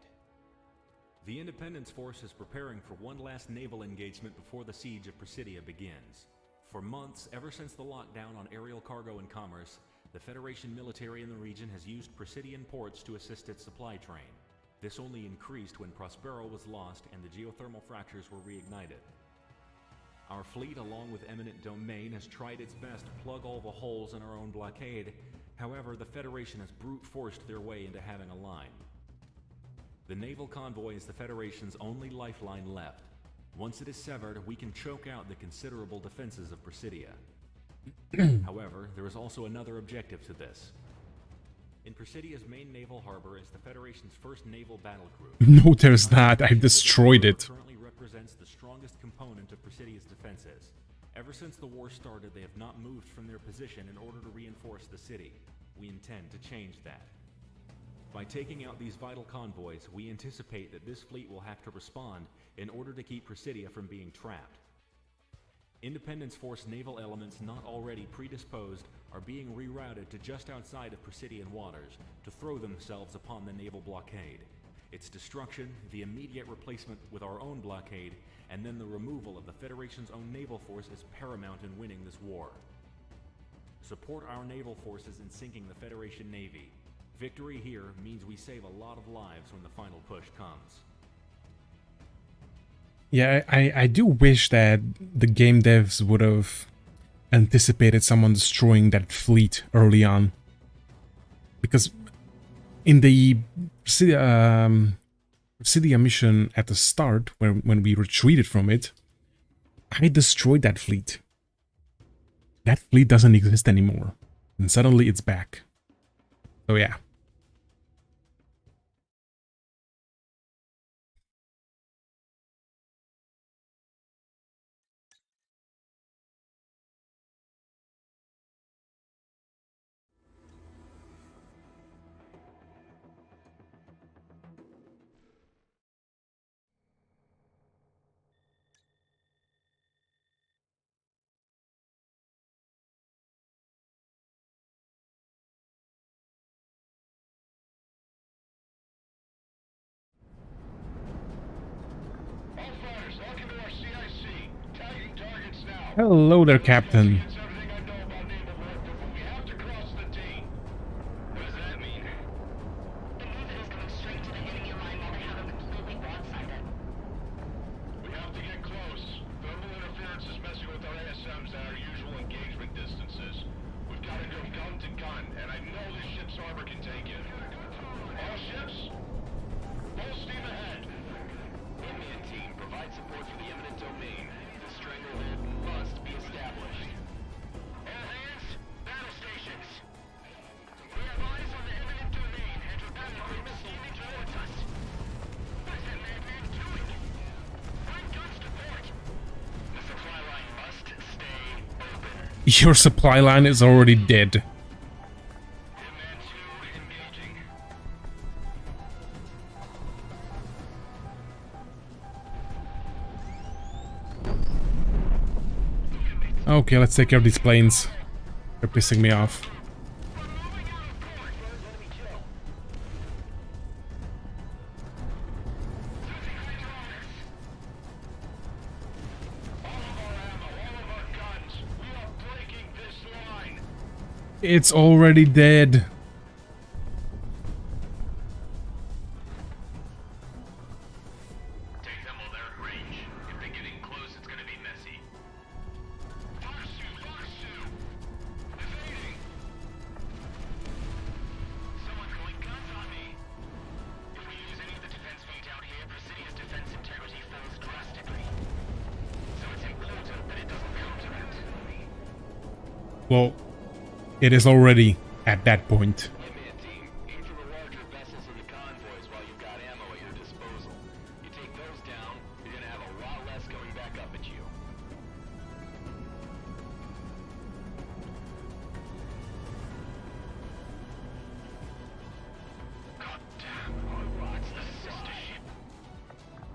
The Independence Force is preparing for one last naval engagement before the siege of Presidia begins. For months, ever since the lockdown on aerial cargo and commerce, the Federation military in the region has used Presidian ports to assist its supply train. This only increased when Prospero was lost and the geothermal fractures were reignited. Our fleet, along with Eminent Domain, has tried its best to plug all the holes in our own blockade. However, the Federation has brute forced their way into having a line. The naval convoy is the Federation's only lifeline left. Once it is severed, we can choke out the considerable defenses of Presidia. However, there is also another objective to this. In Presidia's main naval harbor is the Federation's first naval battle group. No, there's not. I destroyed it. Currently represents the strongest component of Presidia's defenses. Ever since the war started, they have not moved from their position in order to reinforce the city. We intend to change that. By taking out these vital convoys, we anticipate that this fleet will have to respond in order to keep Presidia from being trapped. Independence Force naval elements not already predisposed are being rerouted to just outside of Presidian waters to throw themselves upon the naval blockade. Its destruction, the immediate replacement with our own blockade, and then the removal of the Federation's own naval force is paramount in winning this war. Support our naval forces in sinking the Federation Navy. Victory here means we save a lot of lives when the final push comes. Yeah, I do wish that the game devs would have anticipated someone destroying that fleet early on. Because in the Presidia mission at the start, when we retreated from it, I destroyed that fleet. That fleet doesn't exist anymore. And suddenly it's back. So yeah. All fighters, lock into our CIC. Tagging targets now. Hello there, Captain. It's everything I know about naval warfare, but we have to cross the D. What does that mean? The move is going straight to the enemy line while they have it completely broadsided. We have to get close. Thermal interference is messing with our ASMs at our usual engagement distances. We've got to go gun to gun, and I know this ship's armor can take it. All ships, full steam ahead. Hitman team, provide support for the eminent domain. The stranglehold must be established. All hands, battle stations. We have eyes on the eminent domain and a battle group steaming towards us. What's that madman doing? Find guns to port. The supply line must stay open. Your supply line is already dead. Hitman 2 engaging. Okay, let's take care of these planes. They're pissing me off. It's already dead. Take them while they're at range. If they get in close, it's gonna be messy. Fire Well, it is already at that point. Hitman team, aim for the larger vessels and the convoys while you've got ammo at your disposal. You take those down, you're gonna have a lot less coming back up at you.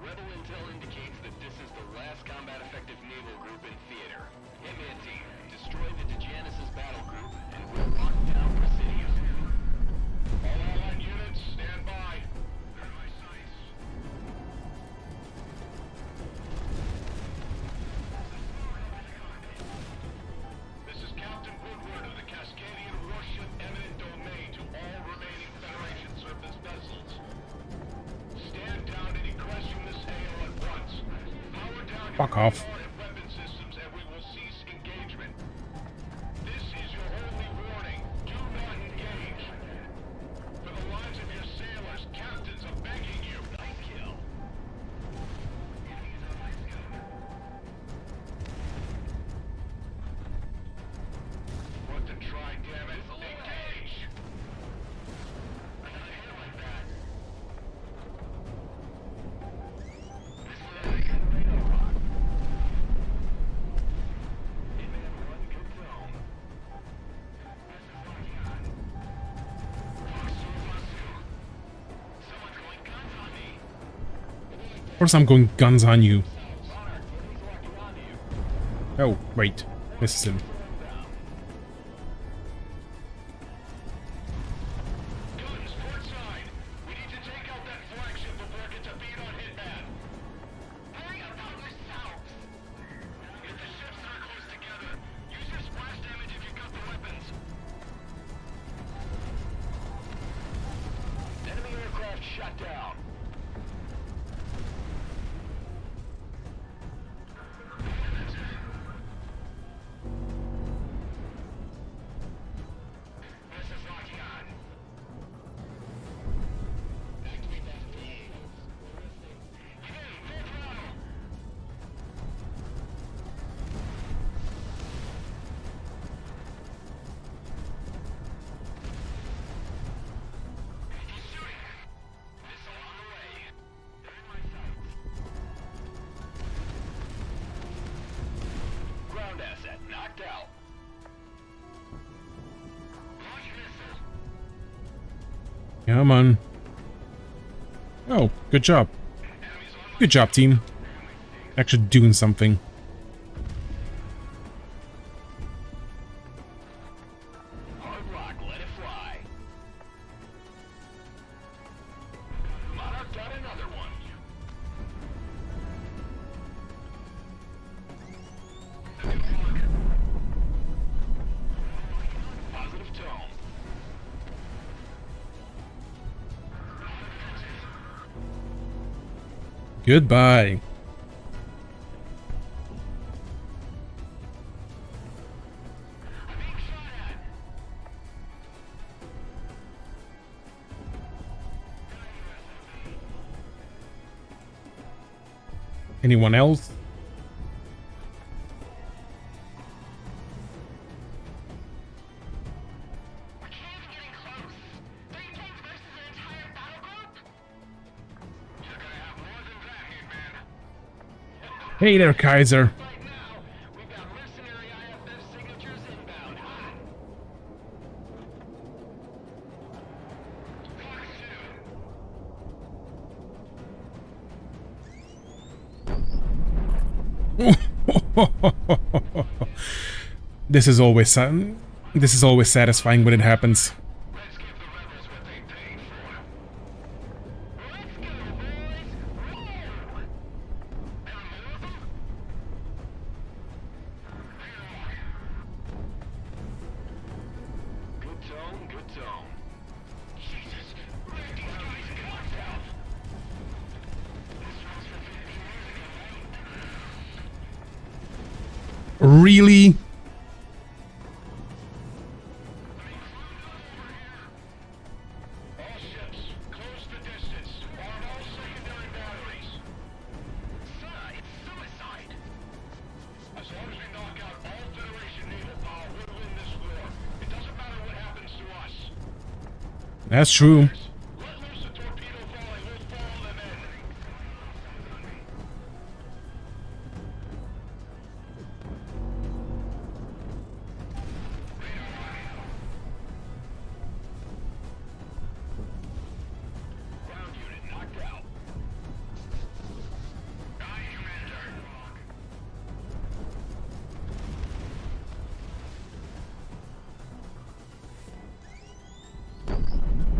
Rebel intel indicates that this is the last combat-effective naval group in theater. Hitman team, destroy the DeGenesis battle group, and we'll lock down Presidium. All allied units, stand by. This is Captain Woodward of the Cascadian warship Eminent Domain to all remaining Federation surface vessels. Stand down and equestrian this AO at once. Power down Fuck your off. radar and weapon systems and we will cease engagement. This is your only warning. Do not engage. For the lives of your sailors, captains are begging you. Nice kill. What to try, damn it. Engage! Another hit like that. This is like a radar rock. Hitman 1, good zone. This is locking on. Someone's going guns on me. Of course I'm going guns on you. Monarch, enemy's locking onto you. Oh, wait. This is him. Guns, port side. We need to take out that flagship before it gets a beat on Hitman. Hurry up on yourselves. Get the ships that are close together. Use your splash damage if you've got the weapons. Enemy aircraft shot down. This is locking on. Activate that blade. Hey, full throttle. He's shooting. Missile on the way. They're in my sights. Ground asset knocked out. Launch missile. Come on. Oh, good job. Good job, team. Actually doing something. Hard rock, let it fly. Monarch got another one. Positive tone. Goodbye. I'm being shot at. Anyone else? We can't even get in close. 3 tanks versus an entire battle group? You're gonna have more than that, Hitman. Hey there, Kaiser. Right now, we've got mercenary IFF signatures inbound. Hot. Fox 2. This is always satisfying when it happens. Let's give the rebels what they paid for. Let's go, boys. Roll. There are more of them? Good tone, good tone. Jesus, where did these guys come from? This was from 15 years ago, right? Really? All ships, close the distance. Arm all secondary batteries. Sir, it's suicide. As long as we knock out all Federation naval power, we'll win this That's true. Let loose a torpedo volley. We'll follow them in. Ground unit knocked out. Aye, Commander.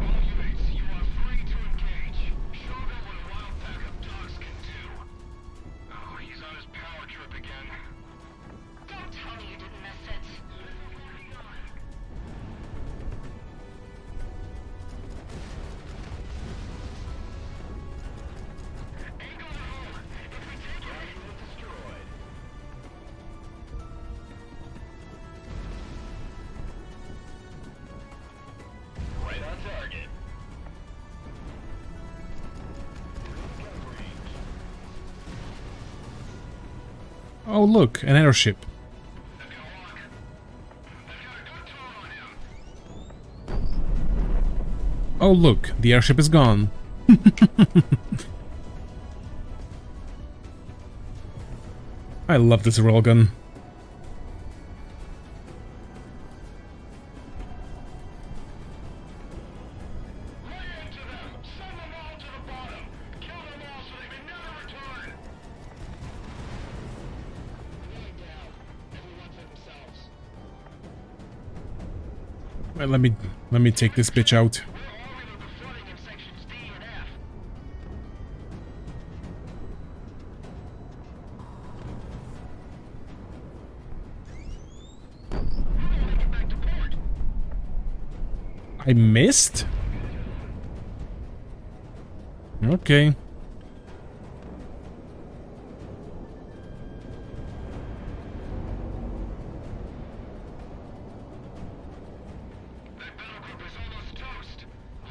All units, you are free to engage. Show them what a wild pack of dogs can do. Oh, he's on his power trip again. Don't tell me you didn't miss it. Ain't going home. If we take it, it's destroyed. Right on target. Oh look, an airship. They've got a lock. They've got a good tone on him. Oh look, the airship is gone. I love this railgun. Lay into them. Send them all to the bottom. Kill them all so they may never return. Man down. Everyone for themselves. Well, let me take this bitch out. We're already the flooding in sections D and F. We're gonna make it back to port. I missed? Okay. That battle group is almost toast.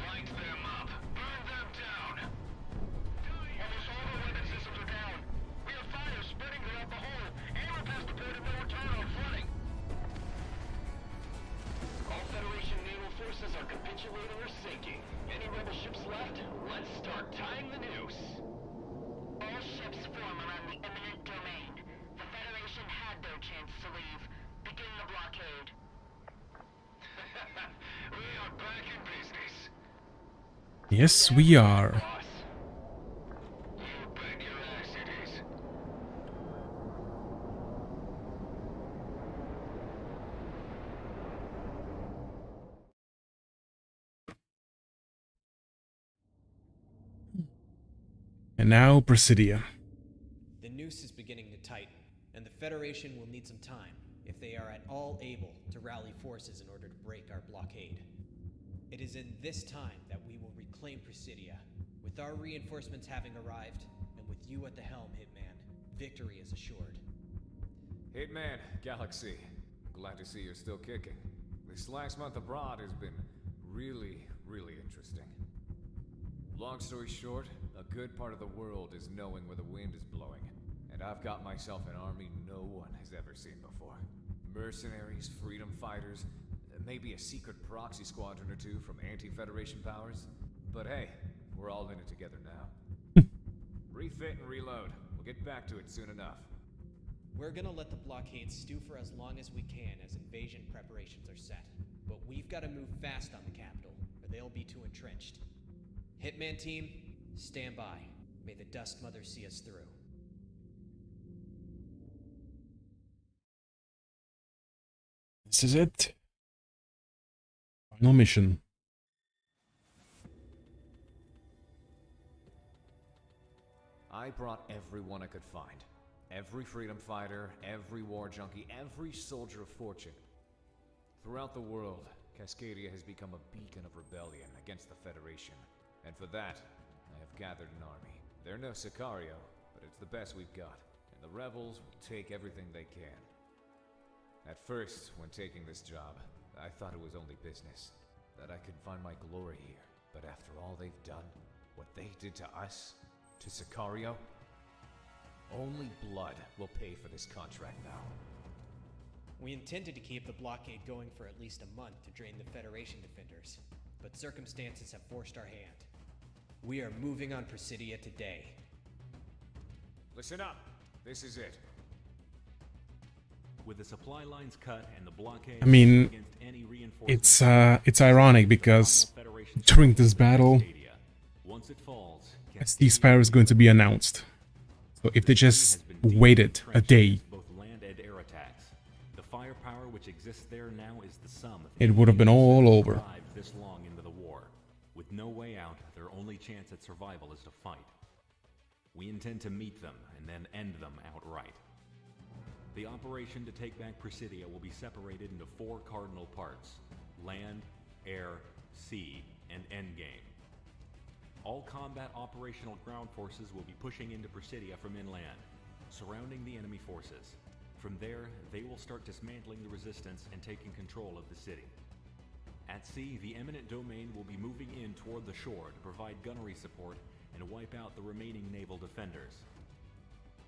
Light them up. Burn them down. Almost all the weapon systems are down. We have fire spreading throughout the whole, and we're past the point of no return on flooding. All Federation naval forces are capitulating or sinking. Any rebel ships left? Let's start tying the noose. All ships form around the imminent domain. The Federation had their chance to leave. Begin the blockade. We are back in business. Yes, we are. Boss. You bet your ass it is. And now Presidia. The noose is beginning to tighten, and the Federation will need some time, if they are at all able to rally forces in order to break our blockade. It is in this time that we will reclaim Presidia. With our reinforcements having arrived, and with you at the helm, Hitman, victory is assured. Hitman, Galaxy. Glad to see you're still kicking. This last month abroad has been really interesting. Long story short, a good part of the world is knowing where the wind is blowing. And I've got myself an army no one has ever seen before. Mercenaries, freedom fighters, maybe a secret proxy squadron or two from anti-Federation powers. But hey, we're all in it together now. Refit and reload. We'll get back to it soon enough. We're gonna let the blockade stew for as long as we can as invasion preparations are set. But we've gotta move fast on the capital, or they'll be too entrenched. Hitman team, stand by. May the Dust Mother see us through. This is it. Final mission. I brought everyone I could find. Every freedom fighter, every war junkie, every soldier of fortune. Throughout the world, Cascadia has become a beacon of rebellion against the Federation. And for that, I have gathered an army. They're no Sicario, but it's the best we've got. And the rebels will take everything they can. At first, when taking this job, I thought it was only business. That I could find my glory here. But after all they've done, what they did to us, to Sicario, only blood will pay for this contract now. We intended to keep the blockade going for at least a month to drain the Federation defenders. But Circumstances have forced our hand. We are moving on Presidia today. Listen up. This is it. With the supply lines cut and the blockade I mean, against any reinforcements, it's ironic because during this battle, once it falls, a ceasefire is going to be announced. So if they just waited a day, both land and air attacks. The firepower which exists there now is the sum of it would have been all over. survived this long into the war. With no way out, their only chance at survival is to fight. We intend to meet them and then end them outright. The operation to take back Presidia will be separated into 4 cardinal parts: land, air, sea, and endgame. All combat operational ground forces will be pushing into Presidia from inland, surrounding the enemy forces. From there, they will start dismantling the resistance and taking control of the city. At sea, the eminent domain will be moving in toward the shore to provide gunnery support and wipe out the remaining naval defenders.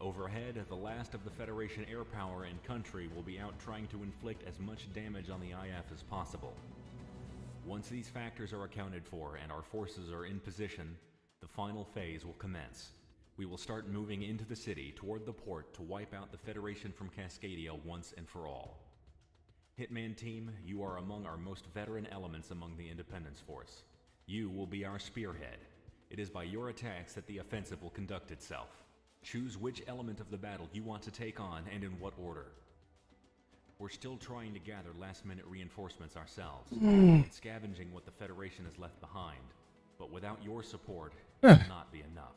Overhead, the last of the Federation air power and country will be out trying to inflict as much damage on the IF as possible. Once these factors are accounted for and our forces are in position, the final phase will commence. We will start moving into the city toward the port to wipe out the Federation from Cascadia once and for all. Hitman Team, you are among our most veteran elements among the Independence Force. You will be our spearhead. It is by your attacks that the offensive will conduct itself. Choose which element of the battle you want to take on and in what order. We're still trying to gather last-minute reinforcements ourselves, and scavenging what the Federation has left behind. But without your support, it will not be enough.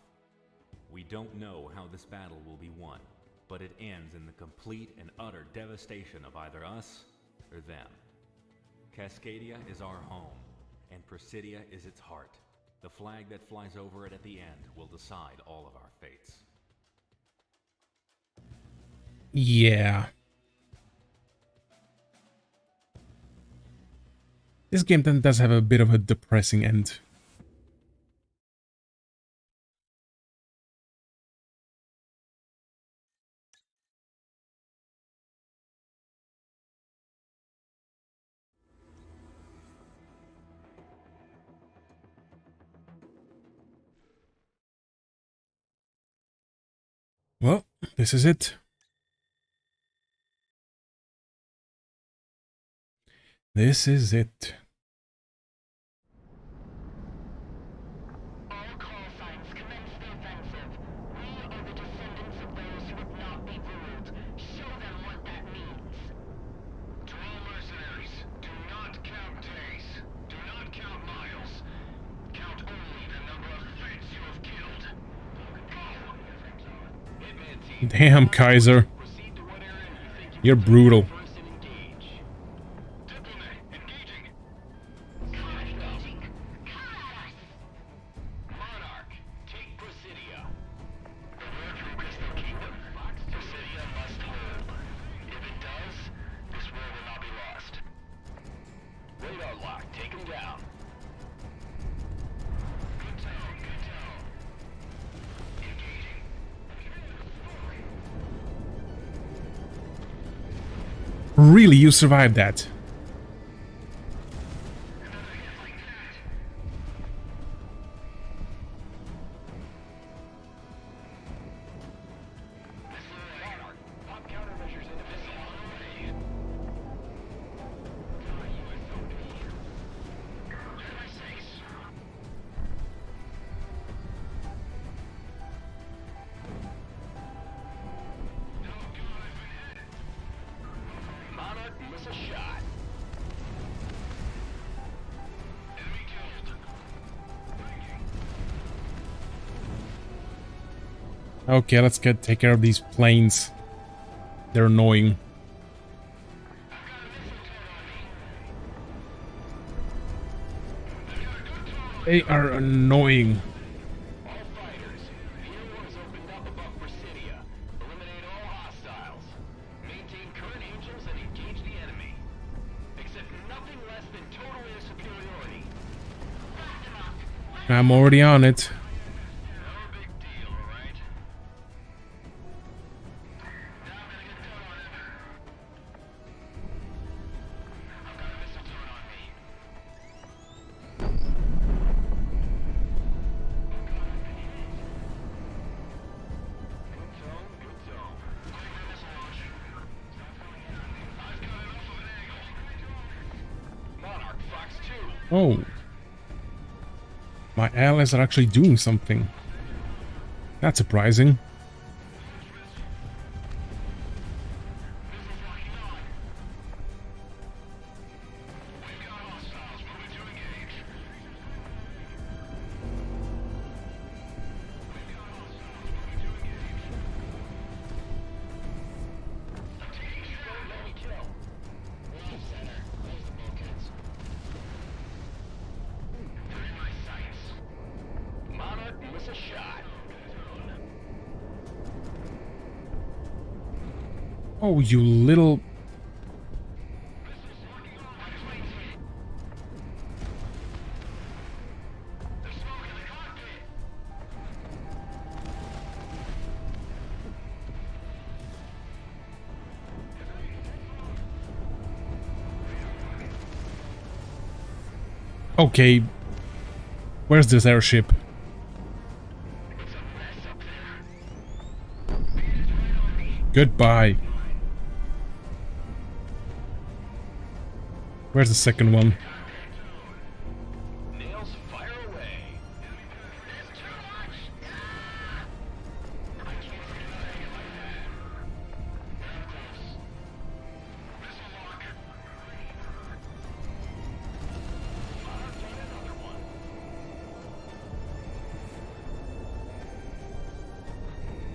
We don't know how this battle will be won, but it ends in the complete and utter devastation of either us or them. Cascadia is our home, and Presidia is its heart. The flag that flies over it at the end will decide all of our fates. Yeah. This game then does have a bit of a depressing end. Well, this is it. This is it. All call signs commence the offensive. We are the descendants of those who would not be ruled. Show them what that means. To all mercenaries, do not count days. Do not count miles. Count only the number of Feds you have killed. Go! Hitman Team, Damn, Kaiser. proceed to what area you think you You're brutal. first and engage. Diplomat, engaging. Monarch, take Presidia. The word from Crystal Kingdom. Presidia must hold. If it does, this war will not be lost. Radar lock, take him down. Good tone, good tone. Engaging. Really, you survived that. Monarch, pop countermeasures into missile. Monarch, miss a shot. Enemy killed. Okay, let's take care of these planes. They're annoying. They are annoying. All fighters, the air war is opened up above Presidia. Eliminate all hostiles. Maintain current angels and engage the enemy. Accept nothing less than total air superiority. I'm already on it. No big deal, alright? Now I'm gonna get done on him. I've got a missile turret on me. Oh. My allies are actually doing something. That's surprising. Oh, you little... Okay. Where's this airship? Goodbye. Where's the second one? Nails, fire away. There's too much. I can't see anything like that. Missile lock. I've done another one.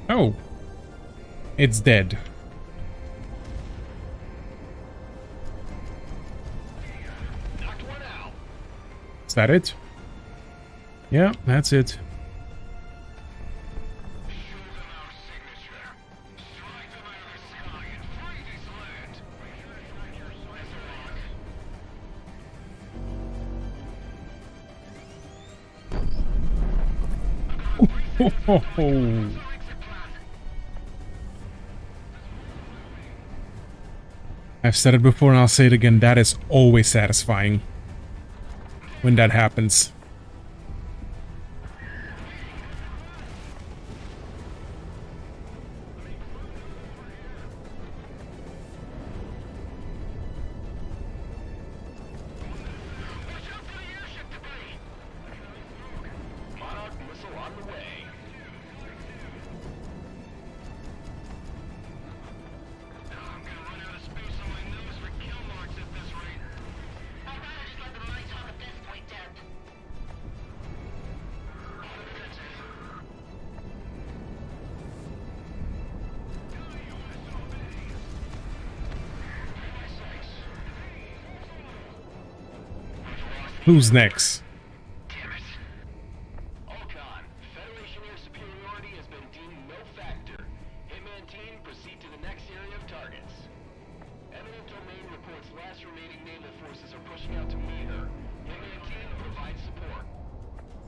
Oh. It's dead. Knocked one out. Is that it? Yeah, that's it. Show them our signature. Strike them out of the sky and free this land. Ho, ho, ho. I've said it before and I'll say it again, that is always satisfying when that happens. Monarch missile on the way. I'm gonna run out of space on my nose for kill marks at this rate. I'd rather just let the money talk at this point, Deb. Who's next? Damn it. Alcon, Federation air superiority has been deemed no factor. Hitman team, proceed to the next area of targets. Eminent Domain reports last remaining naval forces are pushing out to meet her. Hitman team, provide support.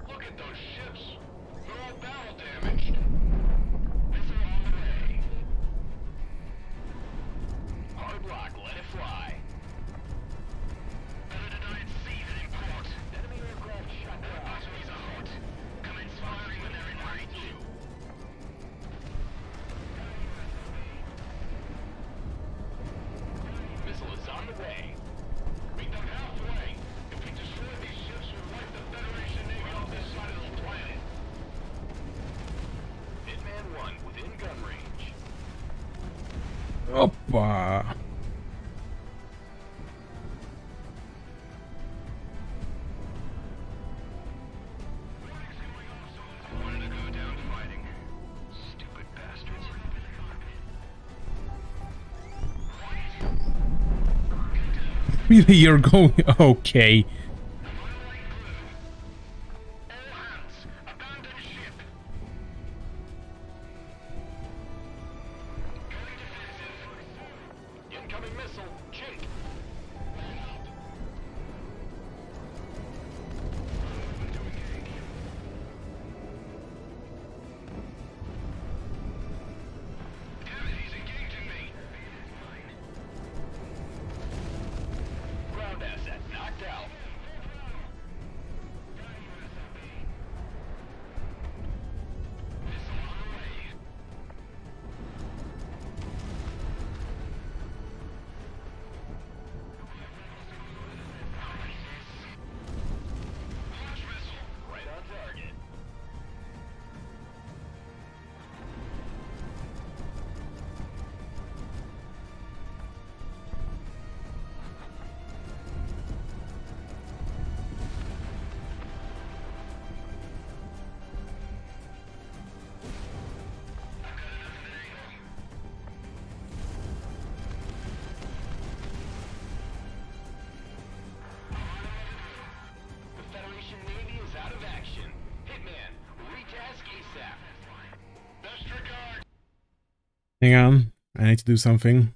Look at those ships. They're all battle damaged. Missile on the way. Hard lock, let it fly. Better to die at sea than in port. Enemy aircraft shot down. Batteries out. Commence firing when they're in range. Missile is on the way. Meet them halfway. If we destroy these ships, we'll wipe the Federation Navy off this side of the planet. Hitman 1 within gun range. Oppa. Wanted to go down fighting. Stupid bastards. Really, you're going... Okay. All hands, abandon ship. Going defensive. Incoming missile, chink. Damn it, he's engaging me. Ground asset knocked out. Hang on, I need to do something.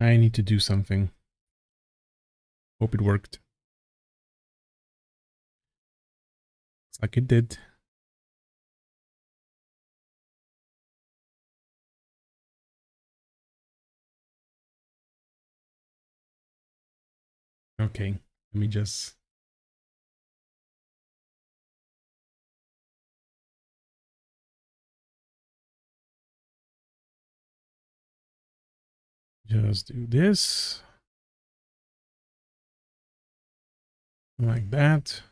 I need to do something. Hope it worked. Looks like it did. Okay, let me just... Just do this. Like that.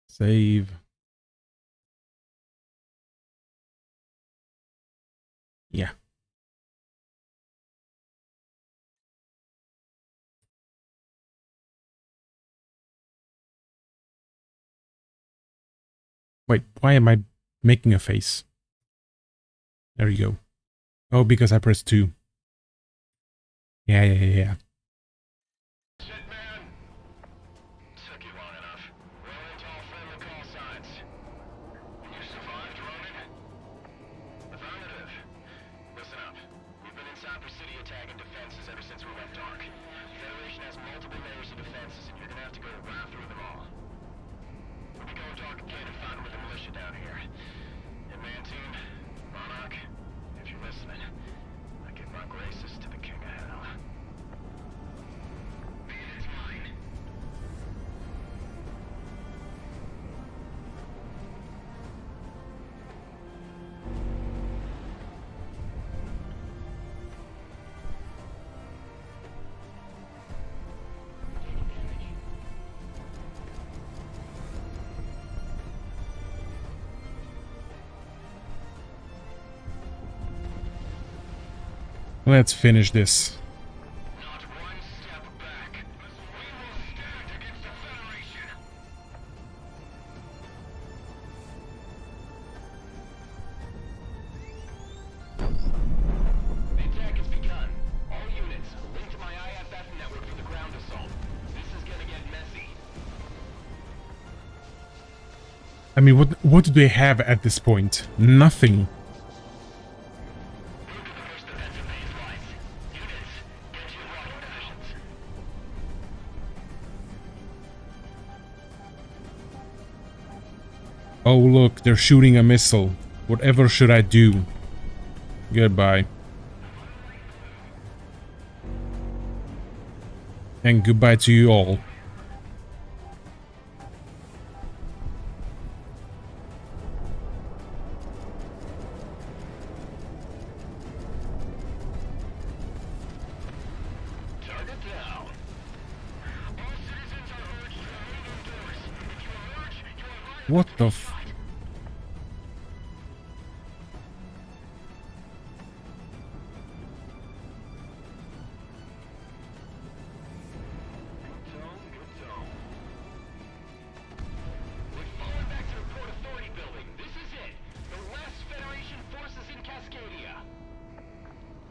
Save. Yeah. Wait, why am I making a face? There you go. Oh, because I pressed 2. Yeah. Shit, man. Took you long enough. Well into all friendly call signs. You survived, Ronan? Affirmative. Listen up. We've been inside Presidio tagging defenses ever since we left Ark. The Federation has multiple layers of defenses, and you're gonna have to go right through them all. We'll be going dark again and fighting with the militia down here. Hitman team, Monarch, if you're listening, I give my graces to the King of Hell. It's mine. Let's finish this. Not one step back. We will stand against the Federation. The attack has begun. All units, link to my IFF network for the ground assault. This is gonna get messy. I mean, what do they have at this point? Nothing. Move to the first defensive phase lines. Units, get to your locking positions. Oh, look, they're shooting a missile. Whatever should I do? Goodbye. And goodbye to you all. Target down. All citizens are urged to remain indoors. If you emerge, you are liable What to the be f... shot. Good zone. We've fallen back to the Port Authority building. This is it. The last Federation forces in Cascadia.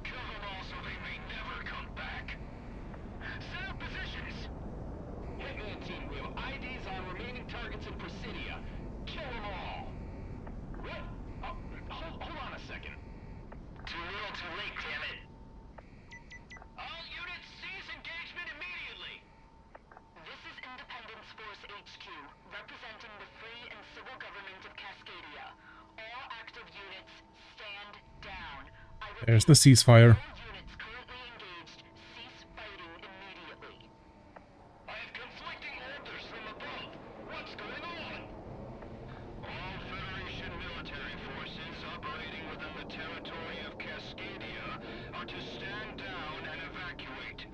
Kill them all so they may never come back. Set up positions. Hitman team, we have IDs on remaining targets in Presidia. Kill them all. What? Oh, hold on a second. Too little, too late, damn it. All units cease engagement immediately. This is Independence Force HQ, representing the free and civil government of Cascadia. All active units, stand down. I repeat, There's the ceasefire. all units currently engaged, cease fighting immediately. I have conflicting orders from above. What's going on? All Federation military forces operating within the territory of Cascadia are to stand down and evacuate.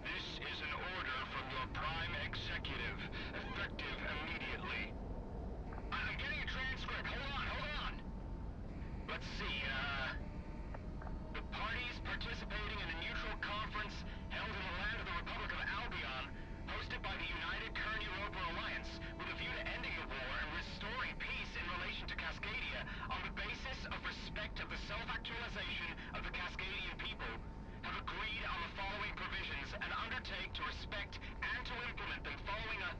This is an order from your Prime Executive, effective immediately. I'm getting a transcript. Hold on. Let's see, the parties participating in a neutral conference held in the land of the Republic of Albion, hosted by the United Kern-Europa Alliance, with a view to ending the war and restoring peace in relation to Cascadia on the basis of respect of the self-actualization of the Cascadian people, have agreed on the following provisions and undertake to respect and to implement them following a...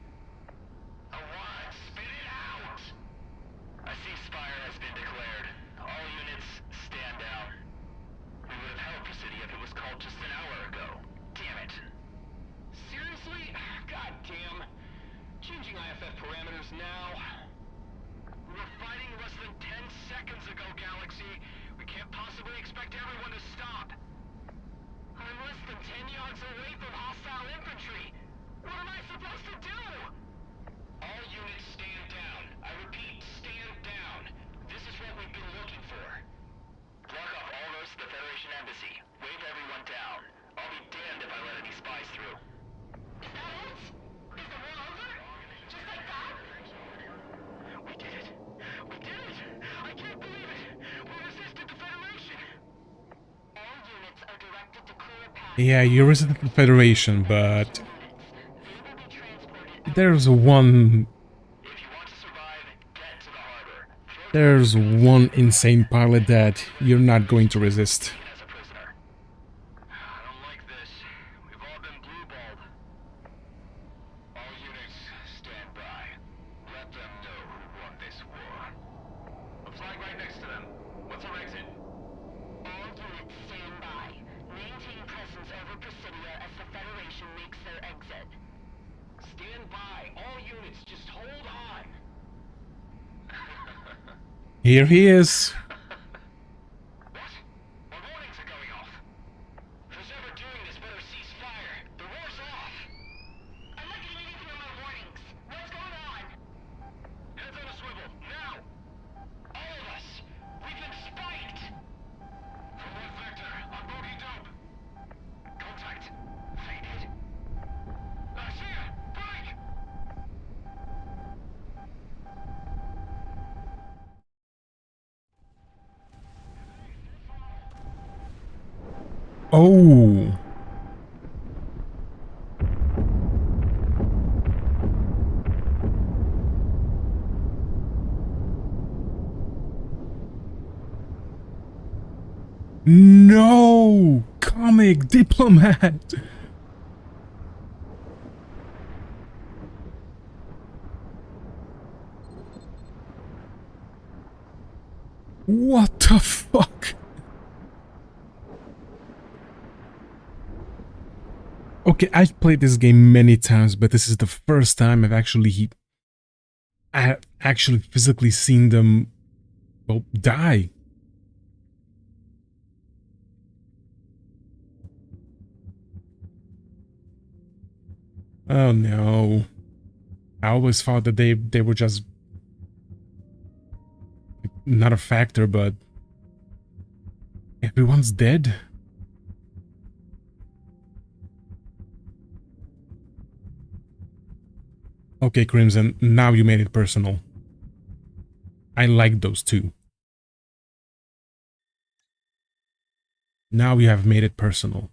all just an hour ago. Damn it. Seriously? God damn. Changing IFF parameters now. We were fighting less than 10 seconds ago, Galaxy. We can't possibly expect everyone to stop. I'm less than 10 yards away from hostile infantry. What am I supposed to do? All units stand down. I repeat, stand down. This is what we've been looking for. Block off all roads to the Federation Embassy. Wave everyone down. I'll be damned if I let any spies through. Is that it? Is the war over? Just like that? We did it. We did it! I can't believe it! We resisted the Federation! All units are directed to clear a path. Yeah, you resisted the Federation, but They will be transported. there's one... If you want to survive, get to the harbor. Throw There's one insane pilot that you're not going to resist. as a prisoner. I don't like this. We've all been blue-balled. All units, stand by. Let them know who won this war. A flag right next to them. What's our exit? All units stand by. Maintain presence over Presidia as the Federation makes their exit. Stand by. All units, just hold on. Here he is. What? My warnings are going off. Who's ever doing this better cease fire. The war's off. I'm not getting anything on my warnings. What's going on? Heads on a swivel, now! All of us! We've been spiked! From what vector? On bogey dope. Contact. Faded. See ya! Break! Oh. No! Comic diplomat! What the fuck? Okay, I've played this game many times, but this is the first time I've actually physically seen them, well, die. Oh no. I always thought that they were just not a factor, but everyone's dead. Okay, Crimson, now you made it personal. I like those two. Now you have made it personal.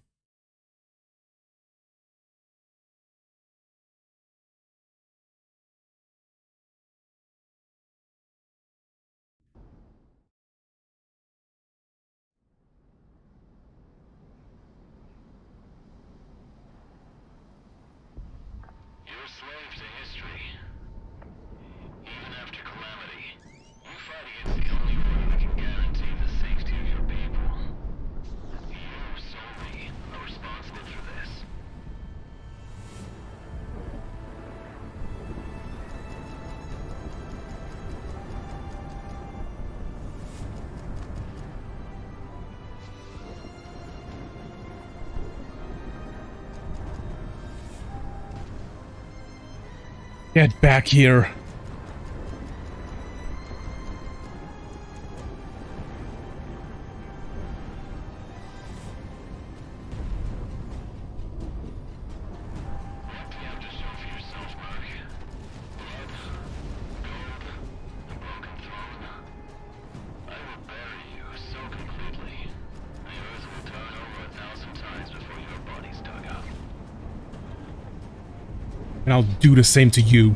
You're a slave to history. Even after calamity, you fight against the only order that can guarantee the safety of your people. You solely are responsible for this. Get back here. What do you have to show for yourself, Mark? Blood, gold, a broken throne? I will bury you so completely, the earth will turn over 1,000 times before your body's dug up. And I'll do the same to you.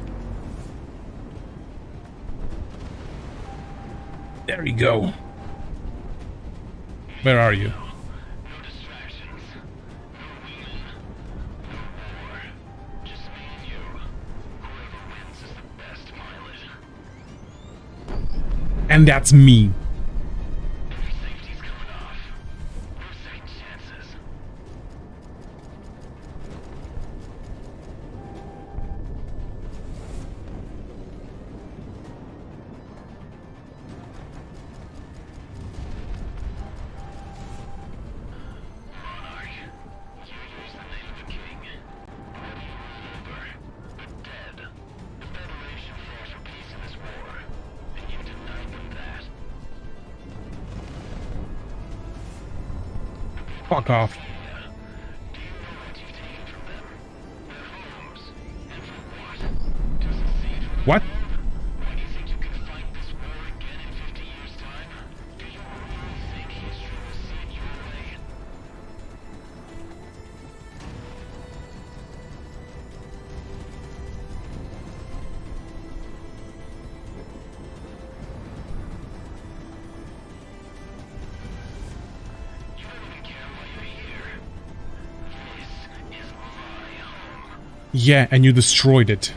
There you go. Where are you? No distractions, no wheeling, no war. Just me and you. Whoever wins is the best pilot. And that's me. If your safety's coming off, no second chances. Fuck off. What? Yeah, and you destroyed it.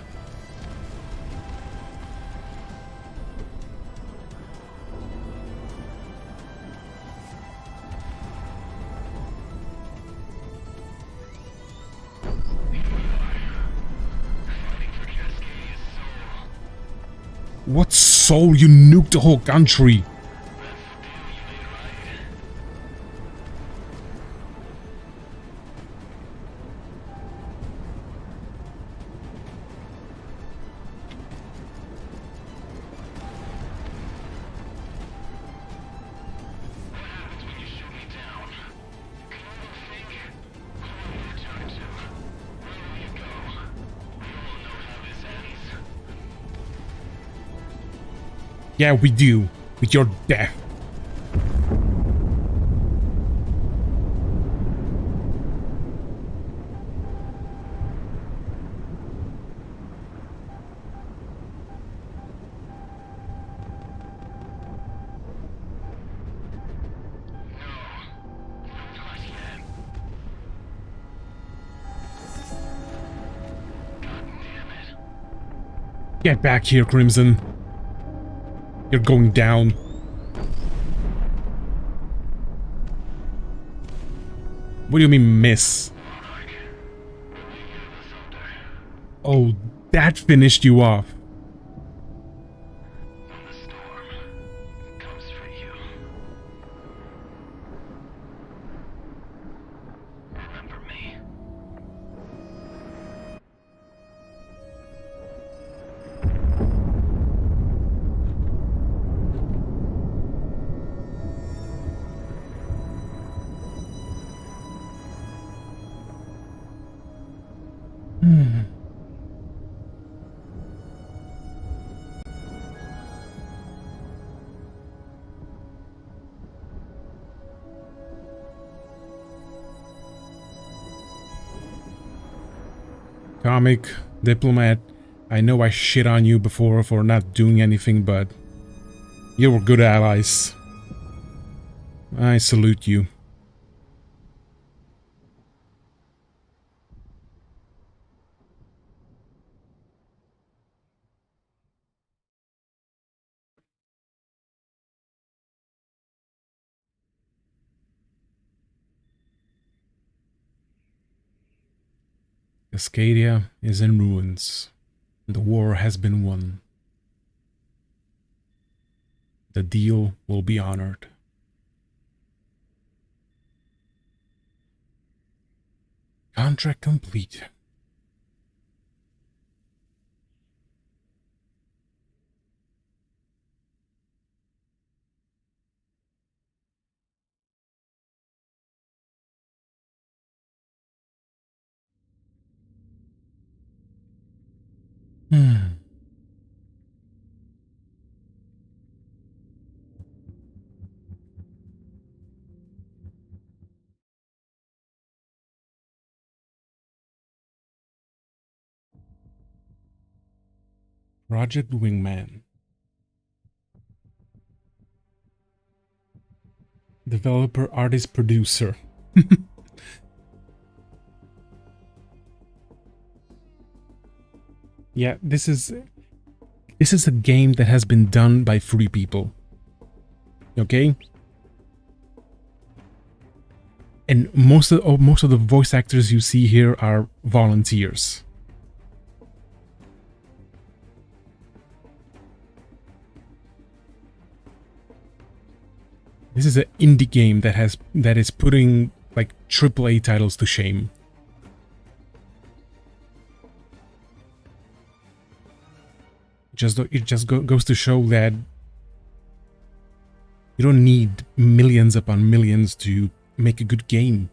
What soul? You nuked the whole country. Yeah, we do. With your death. Get back here, Crimson. You're going down. What do you mean, miss? Oh, that finished you off. Comic, diplomat, I know I shit on you before for not doing anything, but you were good allies. I salute you. Cascadia is in ruins. The war has been won. The deal will be honored. Contract complete. Project Wingman. Developer, artist, producer. Yeah, this is a game that has been done by 3 people. Okay? And most of the voice actors you see here are volunteers. This is an indie game that is putting like AAA titles to shame. It just goes to show that you don't need millions upon millions to make a good game.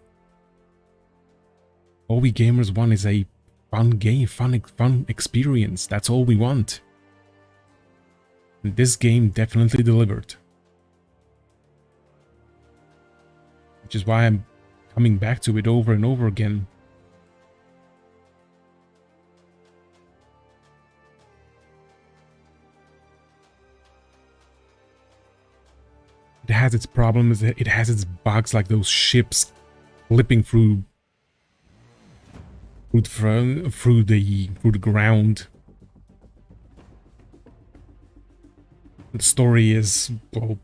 All we gamers want is a fun game, fun experience. That's all we want. And this game definitely delivered. Which is why I'm coming back to it over and over again. It has its problems, it has its bugs, like those ships flipping through the ground. The story is, well,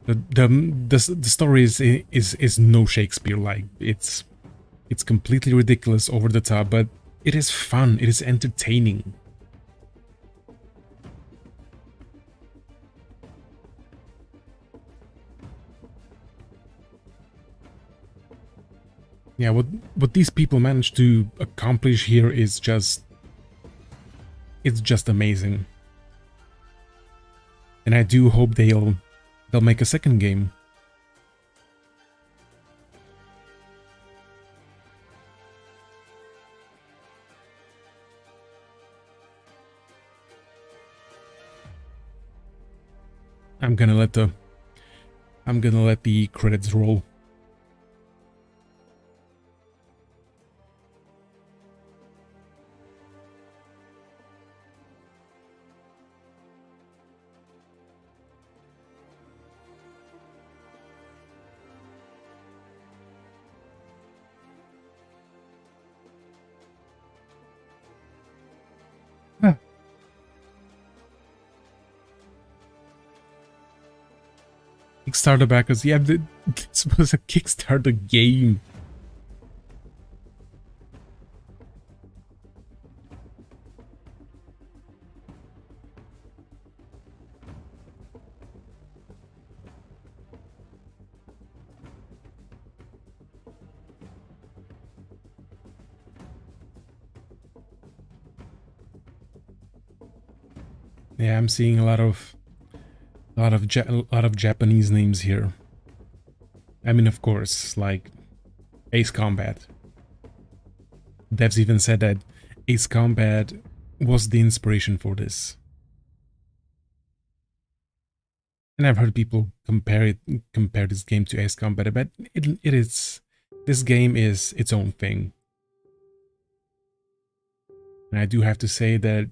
the story is no Shakespeare. Like it's completely ridiculous, over the top, but it is fun. It is entertaining. Yeah, what these people managed to accomplish here is it's just amazing. And I do hope they'll make a second game. I'm gonna let the credits roll. Kickstarter backers, yeah, this was a Kickstarter game. Yeah, I'm seeing a lot of Japanese names here. I mean, of course, like Ace Combat. Devs even said that Ace Combat was the inspiration for this. And I've heard people compare this game to Ace Combat, but this game is its own thing. And I do have to say that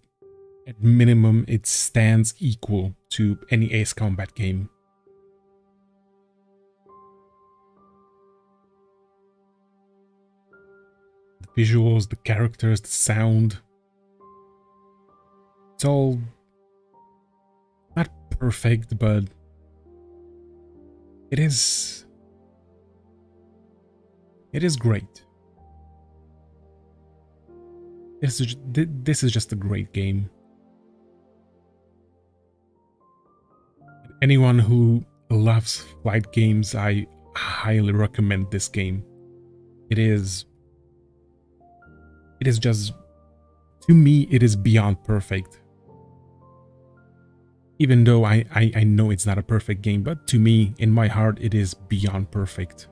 at minimum it stands equal to any Ace Combat game. The visuals, the characters, the sound. It's all not perfect, but it is great. This is just a great game. Anyone who loves flight games, I highly recommend this game. It is just, to me, it is beyond perfect. Even though I know it's not a perfect game, but to me, in my heart, it is beyond perfect.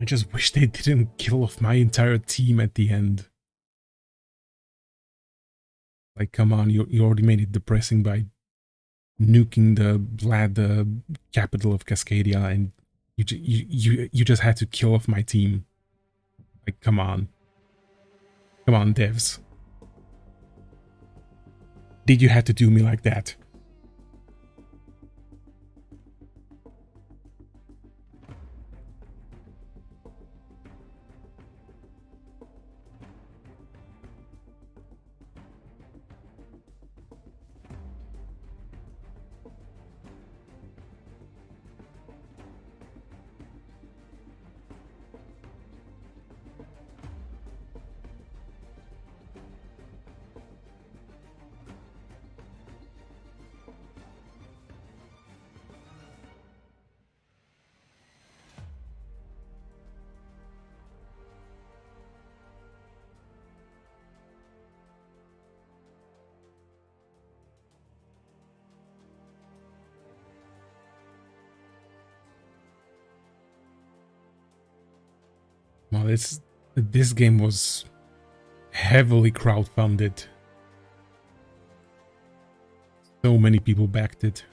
I just wish they didn't kill off my entire team at the end. Like, come on, you already made it depressing by nuking the capital of Cascadia, and you just had to kill off my team. Like, come on, devs. Did you have to do me like that? Oh, this game was heavily crowdfunded. So many people backed it.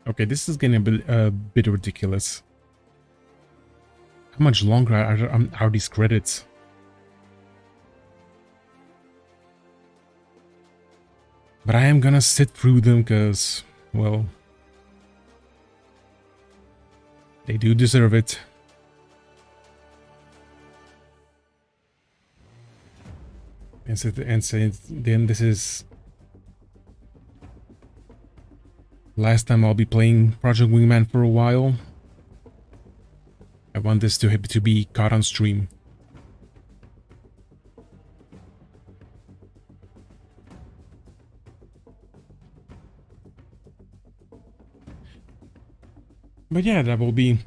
Okay, this is getting a bit ridiculous. How much longer are these credits? But I am gonna sit through them because, well, they do deserve it. And then this is last time I'll be playing Project Wingman for a while. I want this to be caught on stream. But yeah, that will be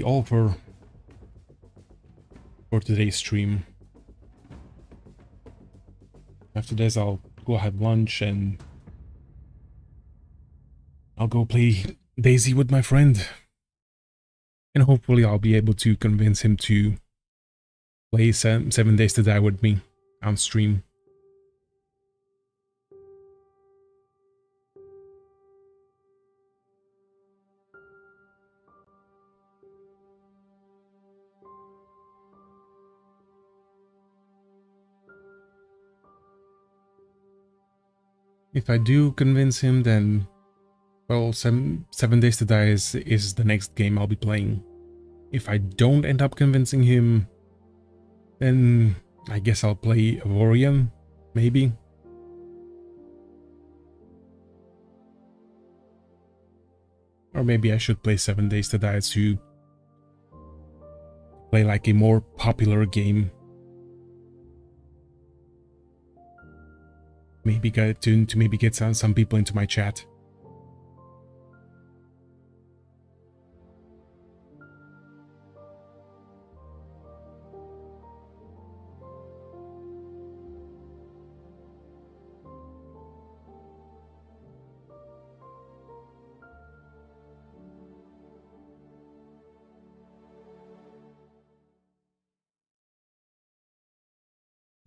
all for today's stream. After this, I'll go have lunch and I'll go play Daisy with my friend. And hopefully I'll be able to convince him to play 7 Days to Die with me on stream. If I do convince him, then, well, 7 Days to Die is the next game I'll be playing. If I don't end up convincing him, then I guess I'll play Avorion, maybe. Or maybe I should play 7 Days to Die to play like a more popular game. Maybe to maybe get some people into my chat.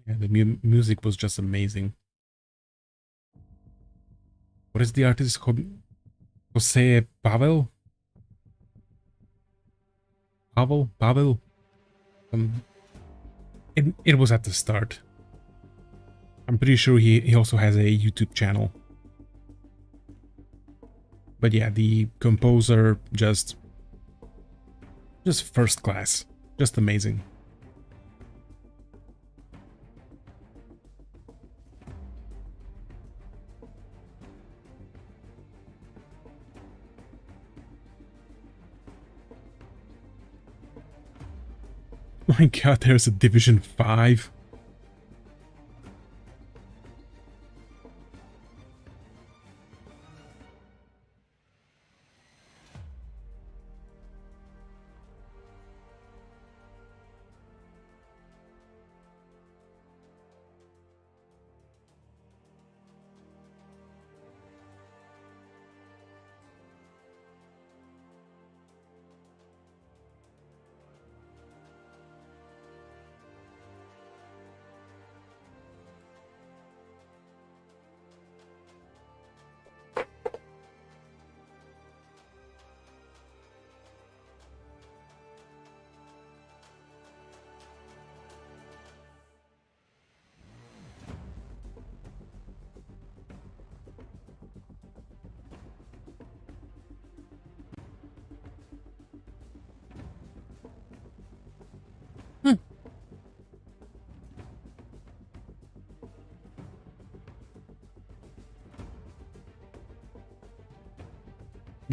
Yeah, the music was just amazing. What is the artist? Jose Pavel? Pavel? It was at the start. I'm pretty sure he also has a YouTube channel. But yeah, the composer just first class. Just amazing. My god, there's a Division 5.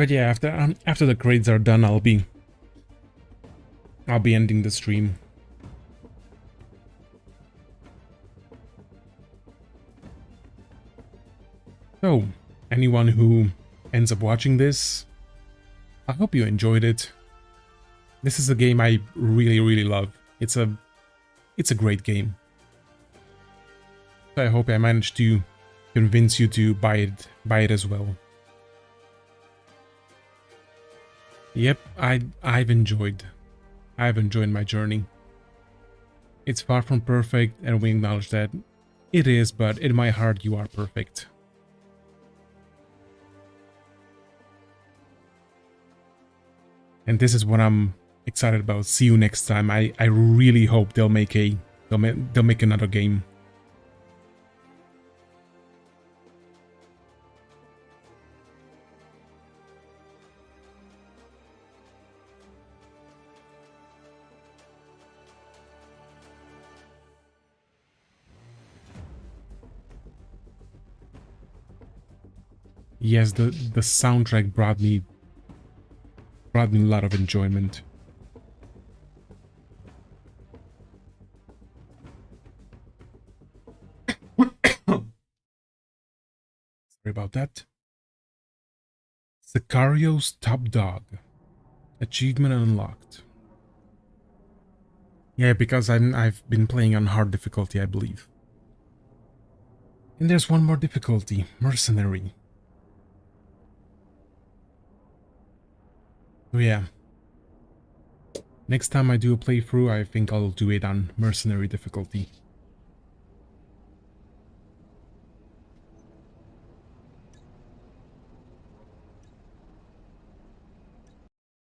But yeah, after the grades are done, I'll be ending the stream. So, anyone who ends up watching this, I hope you enjoyed it. This is a game I really love. It's a great game. So I hope I managed to convince you to buy it as well. Yep, I've enjoyed my journey. It's far from perfect, and we acknowledge that it is, but in my heart you are perfect. And this is what I'm excited about. See you next time. I really hope they'll make another game. Yes, the soundtrack brought me a lot of enjoyment. Sorry about that. Sicario's Top Dog. Achievement unlocked. Yeah, because I've been playing on hard difficulty, I believe. And there's one more difficulty, Mercenary. So yeah. Next time I do a playthrough, I think I'll do it on Mercenary difficulty.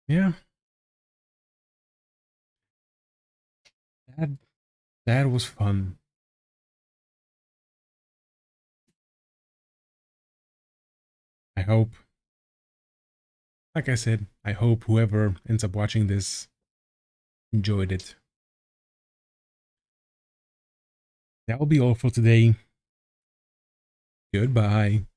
Yeah. That was fun. I hope, like I said, I hope whoever ends up watching this enjoyed it. That will be all for today. Goodbye.